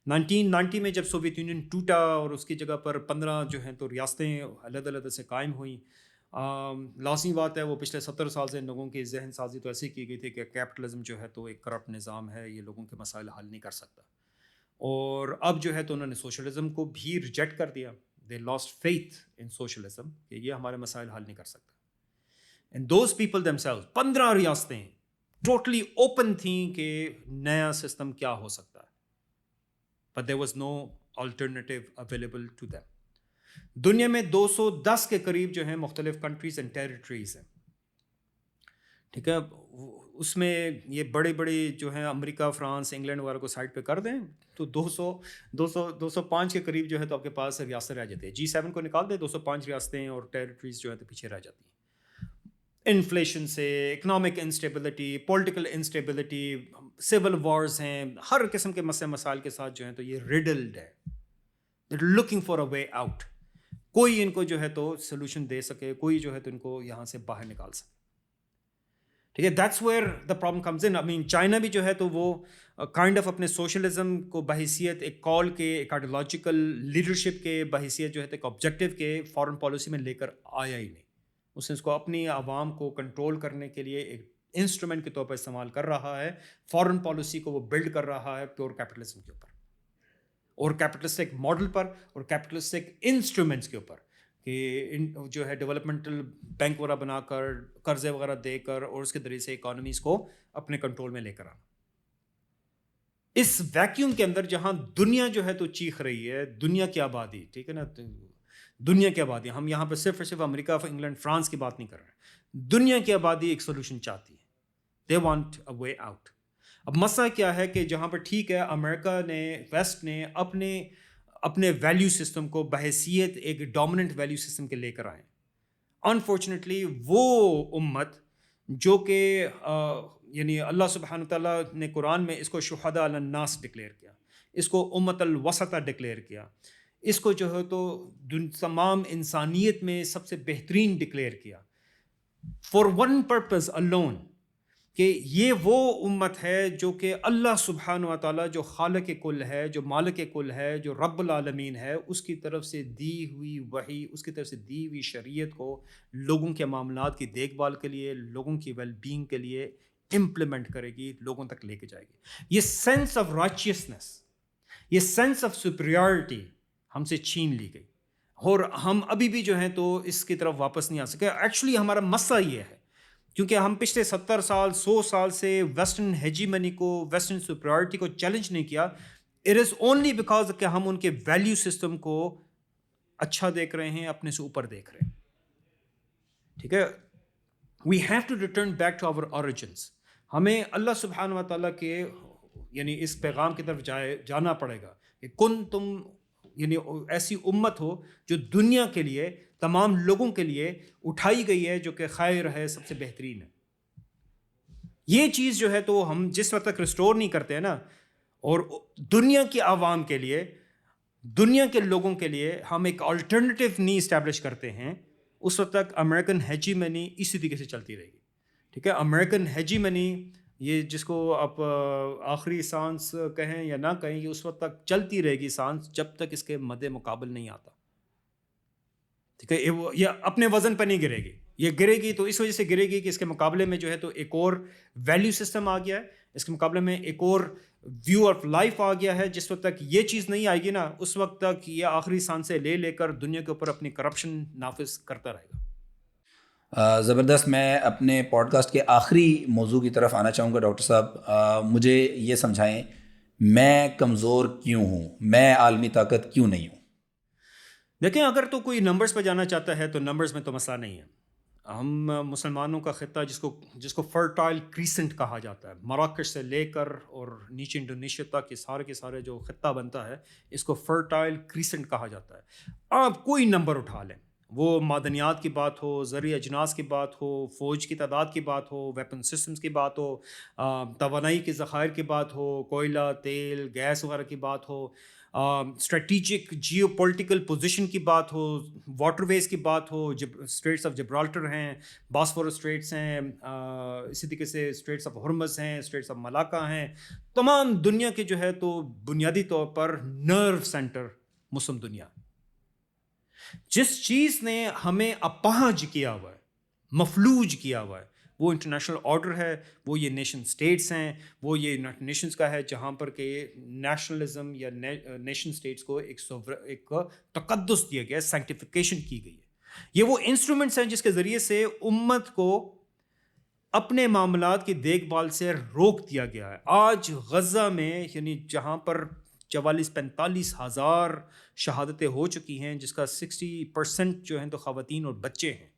1990 میں جب سوویت یونین ٹوٹا اور اس کی جگہ پر 15 جو ہیں تو ریاستیں علیحدہ علیحدہ سے قائم ہوئیں، لازمی بات ہے وہ پچھلے 70 سال سے لوگوں کی ذہن سازی تو ایسی کی گئی تھی کہ کیپٹلزم جو ہے تو ایک کرپٹ نظام ہے، یہ لوگوں کے مسائل حل نہیں کر سکتا. اور اب جو ہے تو انہوں نے سوشلزم کو بھی ریجیکٹ کر دیا. دے لاسٹ فیتھ ان سوشلزم کہ یہ ہمارے مسائل حل نہیں کر سکتا. And those people them selves 15 ریاستیں ٹوٹلی اوپن تھیں کہ نیا سسٹم کیا ہو سکتا ہے. But there was no alternative available to them. دنیا میں 210 کے قریب جو ہیں مختلف کنٹریز اینڈ ٹیریٹریز ہیں، ٹھیک ہے. اس میں یہ بڑے بڑے جو ہیں امریکہ، فرانس، انگلینڈ وغیرہ کو سائڈ پہ کر دیں تو 205 کے قریب جو ہے تو آپ کے پاس ریاستیں رہ جاتی ہیں. G7 کو نکال دیں، 205 ریاستیں اور ٹیریٹریز جو ہے تو پیچھے رہ جاتی ہیں. انفلیشن سے، economic instability, political instability, civil wars ہیں، ہر قسم کے مسائل کے ساتھ جو ہیں تو یہ ریڈلڈ ہے. Looking for a way out. کوئی ان کو جو ہے تو سولوشن دے سکے، کوئی جو ہے تو ان کو یہاں سے باہر نکال سکے. ٹھیک ہے، that's where the problem comes in. China بھی جو ہے تو وہ کائنڈ آف اپنے سوشلزم کو بحیثیت ایک کال کے، ایک آئیڈیالوجیکل لیڈرشپ کے بحیثیت جو ہے تو ایک آبجیکٹیو کے فارن پالیسی میں لے کر آیا ہی نہیں. اس نے اس کو اپنی عوام کو کنٹرول کرنے کے لیے ایک انسٹرومنٹ کے طور پر استعمال کر رہا ہے. فارن پالیسی کو وہ بلڈ کر رہا ہے پیور کیپٹلزم کے اوپر اور کیپٹلسٹک ماڈل پر اور کیپٹلسٹک انسٹرومنٹس کے اوپر کہ جو ہے ڈیولپمنٹل بینک وغیرہ بنا کر، قرضے وغیرہ دے کر اور اس کے ذریعے سے اکانومیز کو اپنے کنٹرول میں لے کر آنا. اس ویکیوم کے اندر جہاں دنیا جو ہے تو چیخ رہی ہے، دنیا کی آبادی، ٹھیک ہے نا، دنیا کی آبادی، ہم یہاں پہ صرف اور صرف امریکہ، انگلینڈ، فرانس کی بات نہیں کر رہے. دنیا کی آبادی ایک سولوشن چاہتی ہے. They want a way out. اب مسئلہ کیا ہے کہ جہاں پر ٹھیک ہے امریکہ نے، ویسٹ نے اپنے ویلیو سسٹم کو بحیثیت ایک ڈومیننٹ ویلیو سسٹم کے لے کر آئے. انفارچونیٹلی وہ امت جو کہ یعنی اللہ سبحانہ تعالیٰ نے قرآن میں اس کو شہداء علی الناس ڈکلیئر کیا، اس کو امت الوسطہ ڈکلیئر کیا، اس کو جو ہے تو تمام انسانیت میں سب سے بہترین ڈکلیئر کیا، فار ون پرپز alone، کہ یہ وہ امت ہے جو کہ اللہ سبحانہ و تعالیٰ جو خالق کل ہے، جو مالک کل ہے، جو رب العالمین ہے، اس کی طرف سے دی ہوئی وحی، اس کی طرف سے دی ہوئی شریعت کو لوگوں کے معاملات کی دیکھ بھال کے لیے، لوگوں کی ویل بینگ کے لیے امپلیمنٹ کرے گی، لوگوں تک لے کے جائے گی. یہ سینس آف رائچیسنس، یہ سینس آف سپیریورٹی ہم سے چھین لی گئی اور ہم ابھی بھی جو ہیں تو اس کی طرف واپس نہیں آ سکے. ایکچولی ہمارا مسئلہ یہ ہے کیونکہ ہم پچھلے 70 سال 100 سال سے ویسٹرن ہیجیمنی کو، ویسٹرن سپیریورٹی کو چیلنج نہیں کیا. اٹ از اونلی بیکاز کہ ہم ان کے ویلیو سسٹم کو اچھا دیکھ رہے ہیں، اپنے سے اوپر دیکھ رہے ہیں. ٹھیک ہے، we have to return back to our origins. ہمیں اللہ سبحانہ و تعالیٰ کے یعنی اس پیغام کی طرف جانا پڑے گا کہ کن تم یعنی ایسی امت ہو جو دنیا کے لیے تمام لوگوں کے لیے اٹھائی گئی ہے، جو کہ خیر ہے، سب سے بہترین ہے. یہ چیز جو ہے تو ہم جس وقت تک ریسٹور نہیں کرتے ہیں نا، اور دنیا کی عوام کے لیے، دنیا کے لوگوں کے لیے ہم ایک الٹرنیٹیو نہیں اسٹیبلش کرتے ہیں، اس وقت تک امریکن ہیجیمنی اسی طریقے سے چلتی رہے گی. ٹھیک ہے، امریکن ہیجیمنی، یہ جس کو آپ آخری سانس کہیں یا نہ کہیں، یہ اس وقت تک چلتی رہے گی سانس جب تک اس کے مد مقابل نہیں آتا. ٹھیک ہے، یہ اپنے وزن پہ نہیں گرے گی. یہ گرے گی تو اس وجہ سے گرے گی کہ اس کے مقابلے میں جو ہے تو ایک اور ویلیو سسٹم آ گیا ہے، اس کے مقابلے میں ایک اور ویو آف لائف آ گیا ہے. جس وقت تک یہ چیز نہیں آئے گی نا، اس وقت تک یہ آخری سانسیں لے کر دنیا کے اوپر اپنی کرپشن نافذ کرتا رہے گا. زبردست. میں اپنے پوڈ کاسٹ کے آخری موضوع کی طرف آنا چاہوں گا. ڈاکٹر صاحب مجھے یہ سمجھائیں، میں کمزور کیوں ہوں، میں عالمی طاقت کیوں نہیں ہوں؟ دیکھیں، اگر تو کوئی نمبرز پہ جانا چاہتا ہے تو نمبرز میں تو مسئلہ نہیں ہے. ہم مسلمانوں کا خطہ جس کو فرٹائل کریسنٹ کہا جاتا ہے، مراکش سے لے کر اور نیچے انڈونیشیا تک، یہ کے سارے جو خطہ بنتا ہے، اس کو فرٹائل کریسنٹ کہا جاتا ہے. آپ کوئی نمبر اٹھا لیں، وہ معدنیات کی بات ہو، زرعی اجناس کی بات ہو، فوج کی تعداد کی بات ہو، ویپن سسٹمز کی بات ہو، توانائی کے ذخائر کی بات ہو، کوئلہ، تیل، گیس وغیرہ کی بات ہو، اسٹریٹیجک جیو پولیٹیکل پوزیشن کی بات ہو، واٹر ویز کی بات ہو، اسٹریٹس آف جبرالٹر ہیں، باسفورس اسٹریٹس ہیں، اسی طریقے سے اسٹریٹس آف ہرمز ہیں، اسٹریٹس آف ملاکا ہیں. تمام دنیا کے جو ہے تو بنیادی طور پر نرو سینٹر مسلم دنیا. جس چیز نے ہمیں اپاہج کیا ہوا ہے، مفلوج کیا ہوا ہے، وہ انٹرنیشنل آرڈر ہے، وہ یہ نیشن سٹیٹس ہیں، وہ یہ یونائٹڈ نیشنز کا ہے، جہاں پر کہ نیشنلزم یا نیشن سٹیٹس کو ایک تقدس دیا گیا ہے، سائنٹیفیکیشن کی گئی ہے. یہ وہ انسٹرومنٹس ہیں جس کے ذریعے سے امت کو اپنے معاملات کی دیکھ بھال سے روک دیا گیا ہے. آج غزہ میں، یعنی جہاں پر 44-45 ہزار شہادتیں ہو چکی ہیں، جس کا 60% جو ہیں تو خواتین اور بچے ہیں،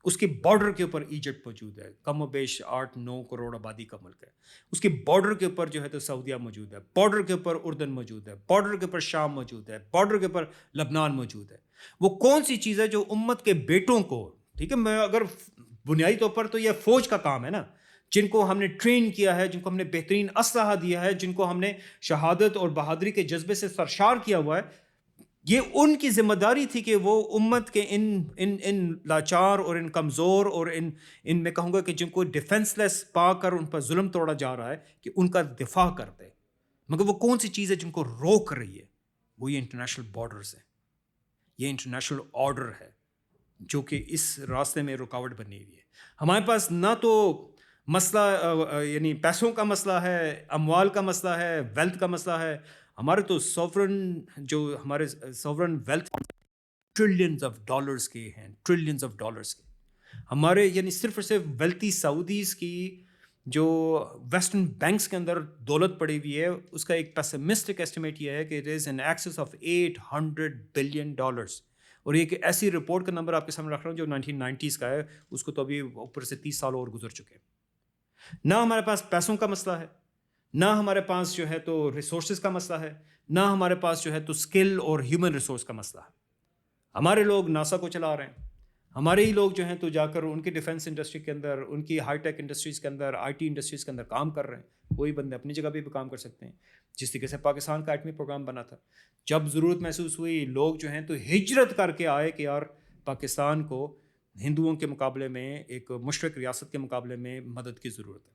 اس کے بارڈر کے اوپر ایجپٹ موجود ہے، کم و بیش 8-9 کروڑ آبادی کا ملک ہے. اس کے بارڈر کے اوپر جو ہے تو سعودیہ موجود ہے، بارڈر کے اوپر اردن موجود ہے، بارڈر کے اوپر شام موجود ہے، بارڈر کے اوپر لبنان موجود ہے. وہ کون سی چیز ہے جو امت کے بیٹوں کو، ٹھیک ہے، میں اگر بنیادی طور پر تو یہ فوج کا کام ہے نا، جن کو ہم نے ٹرین کیا ہے، جن کو ہم نے بہترین اسلحہ دیا ہے، جن کو ہم نے شہادت اور بہادری کے جذبے سے سرشار کیا ہوا ہے، یہ ان کی ذمہ داری تھی کہ وہ امت کے ان لاچار اور ان کمزور اور ان میں کہوں گا کہ جن کو ڈیفنس لیس پا کر ان پر ظلم توڑا جا رہا ہے، کہ ان کا دفاع کرتے. مگر وہ کون سی چیز ہے جن کو روک رہی ہے؟ وہ یہ انٹرنیشنل بارڈرز ہیں، یہ انٹرنیشنل آرڈر ہے جو کہ اس راستے میں رکاوٹ بنی ہوئی ہے. ہمارے پاس نہ تو مسئلہ یعنی پیسوں کا مسئلہ ہے، اموال کا مسئلہ ہے، ویلتھ کا مسئلہ ہے. ہمارے تو ہمارے sovereign wealth trillions of dollars کے ہیں، ٹریلینز آف ڈالرز کے. ہمارے یعنی صرف اور صرف ویلتھی سعودیز کی جو ویسٹرن بینکس کے اندر دولت پڑی ہوئی ہے، اس کا ایک پیسمسٹک ایسٹیمیٹ یہ ہے کہ it is in excess of $800 billion. اور یہ کہ ایسی رپورٹ کا نمبر آپ کے سامنے رکھ رہا ہوں جو 1990s کا ہے، اس کو تو ابھی اوپر سے 30 سال اور گزر چکے ہیں. نہ ہمارے پاس پیسوں کا مسئلہ ہے، نہ ہمارے پاس جو ہے تو ریسورسز کا مسئلہ ہے، نہ ہمارے پاس جو ہے تو اسکل اور ہیومن ریسورس کا مسئلہ ہے. ہمارے لوگ ناسا کو چلا رہے ہیں، ہمارے ہی لوگ جو ہیں تو جا کر ان کی ڈیفنس انڈسٹری کے اندر، ان کی ہائی ٹیک انڈسٹریز کے اندر، آئی ٹی انڈسٹریز کے اندر کام کر رہے ہیں. وہی بندے اپنی جگہ بھی کام کر سکتے ہیں. جس طریقے سے پاکستان کا ایٹمی پروگرام بنا تھا، جب ضرورت محسوس ہوئی، لوگ جو ہیں تو ہجرت کر کے آئے کہ یار پاکستان کو ہندوؤں کے مقابلے میں، ایک مشرق ریاست کے مقابلے میں مدد کی ضرورت ہے.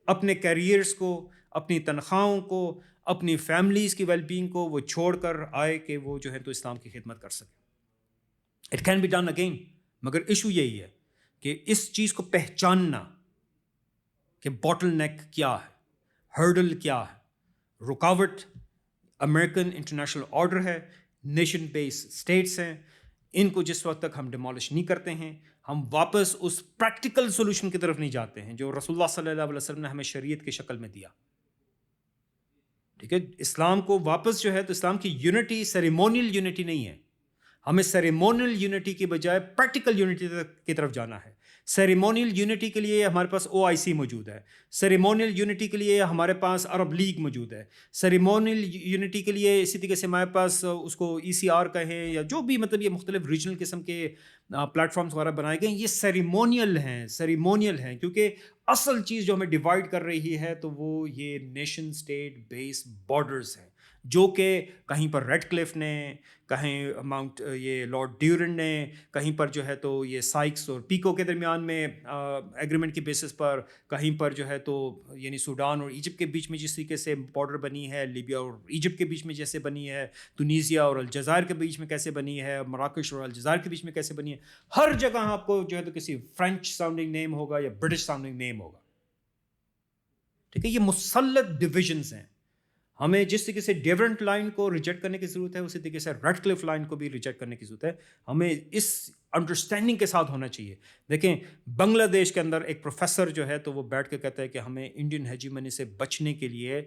اپنے کیریئرز کو، اپنی تنخواہوں کو، اپنی فیملیز کی ویل بینگ کو وہ چھوڑ کر آئے کہ وہ جو ہے تو اسلام کی خدمت کر سکیں. It can be done again. مگر ایشو یہی ہے کہ اس چیز کو پہچاننا کہ باٹل نیک کیا ہے، ہرڈل کیا ہے، رکاوٹ امریکن انٹرنیشنل آرڈر ہے، نیشن بیس اسٹیٹس ہیں. ان کو جس وقت تک ہم ڈیمالش نہیں کرتے ہیں، ہم واپس اس پریکٹیکل سولوشن کی طرف نہیں جاتے ہیں جو رسول اللہ صلی اللہ علیہ وسلم نے ہمیں شریعت کی شکل میں دیا. ٹھیک ہے، اسلام کو واپس جو ہے تو اسلام کی یونٹی سیریمونیل یونٹی نہیں ہے. ہمیں سیریمونیل یونٹی کی بجائے پریکٹیکل یونٹی کی طرف جانا ہے. سیریمونیل یونٹی کے لیے ہمارے پاس OIC موجود ہے. سیریمونیل یونٹی کے لیے ہمارے پاس عرب لیگ موجود ہے. سیریمونیل یونٹی کے لیے اسی طریقے سے ہمارے پاس اس کو ECR کہیں یا جو بھی مطلب یہ مختلف ریجنل قسم کے پلیٹ فارمز وغیرہ بنائے گئے ہیں, یہ سیریمونیل ہیں کیونکہ اصل چیز جو ہمیں ڈیوائڈ کر رہی ہے تو وہ یہ نیشن اسٹیٹ بیس بارڈرز ہیں, جو کہ کہیں پر ریڈ کلف نے, کہیں ماؤنٹ یہ لارڈ ڈیورن نے, کہیں پر جو ہے تو یہ سائکس اور پیکو کے درمیان میں ایگریمنٹ کی بیسس پر, کہیں پر جو ہے تو یعنی سوڈان اور ایجپٹ کے بیچ میں جس طریقے سے بارڈر بنی ہے, لیبیا اور ایجپٹ کے بیچ میں جیسے بنی ہے, تونیزیا اور الجزائر کے بیچ میں کیسے بنی ہے, مراکش اور الجزائر کے بیچ میں کیسے بنی ہے. ہر جگہ آپ کو جو ہے تو کسی فرینچ ساؤنڈنگ نیم ہوگا یا برٹش ساؤنڈنگ نیم ہوگا. ٹھیک ہے, یہ مسلط ڈویژنز ہیں. ہمیں جس طریقے سے ڈیورنٹ لائن کو ریجیکٹ کرنے کی ضرورت ہے, اسی طریقے سے ریڈ کلف لائن کو بھی ریجیکٹ کرنے کی ضرورت ہے. ہمیں اس انڈرسٹینڈنگ کے ساتھ ہونا چاہیے. دیکھیں, بنگلہ دیش کے اندر ایک پروفیسر جو ہے تو وہ بیٹھ کے کہتا ہے کہ ہمیں انڈین ہیجیمنی سے بچنے کے لیے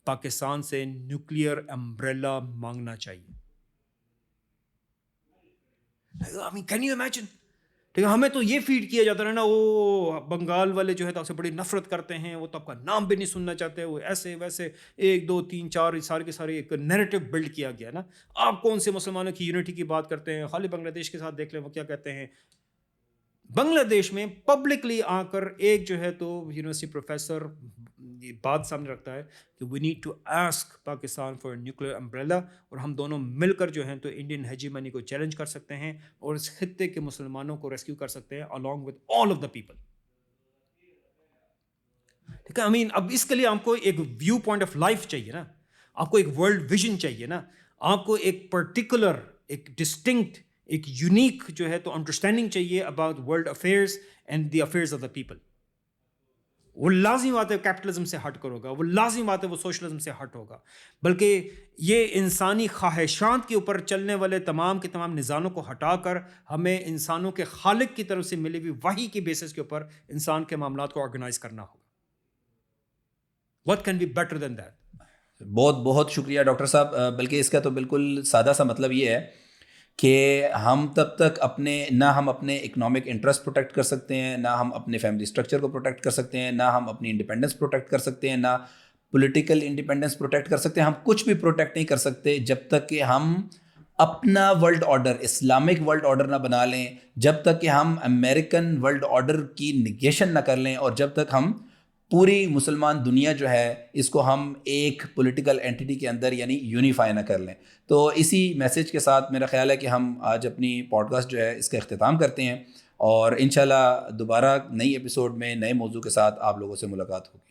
پاکستان سے نیوکلیئر امبریلا مانگنا چاہیے. I mean, can you imagine? ٹھیک ہے, ہمیں تو یہ فیڈ کیا جاتا ہے نا, وہ بنگال والے جو ہے تو آپ سے بڑی نفرت کرتے ہیں, وہ تو آپ کا نام بھی نہیں سننا چاہتے, وہ ایسے ویسے 1 2 3 4 سارے کے سارے ایک نیریٹو بلڈ کیا گیا نا. آپ کون سے مسلمانوں کی یونٹی کی بات کرتے ہیں؟ خالی بنگلہ دیش کے ساتھ دیکھ لیں وہ کیا کہتے ہیں. بنگلہ دیش میں پبلکلی آ کر ایک جو ہے تو یونیورسٹی پروفیسر بات سامنے رکھتا ہے کہ we need to ask Pakistan for nuclear umbrella, اور ہم دونوں مل کر جو ہیں تو انڈین ہیجیمنی کو چیلنج کر سکتے ہیں اور اس خطے کے مسلمانوں کو ریسکیو کر سکتے ہیں along with all of the people. ٹھیک ہے, I mean, اب اس کے لیے آپ کو ایک ویو پوائنٹ آف لائف چاہیے نا, آپ کو ایک ورلڈ ویژن چاہیے نا, آپ کو ایک پرٹیکولر, ایک ڈسٹنکٹ, ایک یونیک جو ہے تو انڈرسٹینڈنگ چاہیے about world affairs and the affairs of the people. وہ لازمی بات ہے کیپٹلزم سے ہٹ کر ہوگا, وہ لازمی بات ہے وہ سوشلزم سے ہٹ ہوگا, بلکہ یہ انسانی خواہشات کے اوپر چلنے والے تمام کے تمام نظاموں کو ہٹا کر ہمیں انسانوں کے خالق کی طرف سے ملی ہوئی وحی کی بیسس کے اوپر انسان کے معاملات کو آرگنائز کرنا ہوگا. What can be better than that? بہت بہت شکریہ ڈاکٹر صاحب. بلکہ اس کا تو بالکل سادہ سا مطلب یہ ہے کہ ہم تب تک نہ ہم اپنے اکنامک انٹرسٹ پروٹیکٹ کر سکتے ہیں, نہ ہم اپنے فیملی اسٹرکچر کو پروٹیکٹ کر سکتے ہیں, نہ ہم اپنی انڈیپینڈنس پروٹیکٹ کر سکتے ہیں, نہ پولیٹیکل انڈیپینڈنس پروٹیکٹ کر سکتے ہیں. ہم کچھ بھی پروٹیکٹ نہیں کر سکتے جب تک کہ ہم اپنا world order, Islamic world order نہ بنا لیں, جب تک کہ ہم امریکن ورلڈ آرڈر کی نگیشن نہ کر لیں, اور جب تک ہم پوری مسلمان دنیا جو ہے اس کو ہم ایک پولیٹیکل اینٹیٹی کے اندر یعنی یونیفائی نہ کر لیں. تو اسی میسج کے ساتھ میرا خیال ہے کہ ہم آج اپنی پوڈ کاسٹ جو ہے اس کا اختتام کرتے ہیں, اور انشاءاللہ دوبارہ نئی ایپیسوڈ میں نئے موضوع کے ساتھ آپ لوگوں سے ملاقات ہوگی.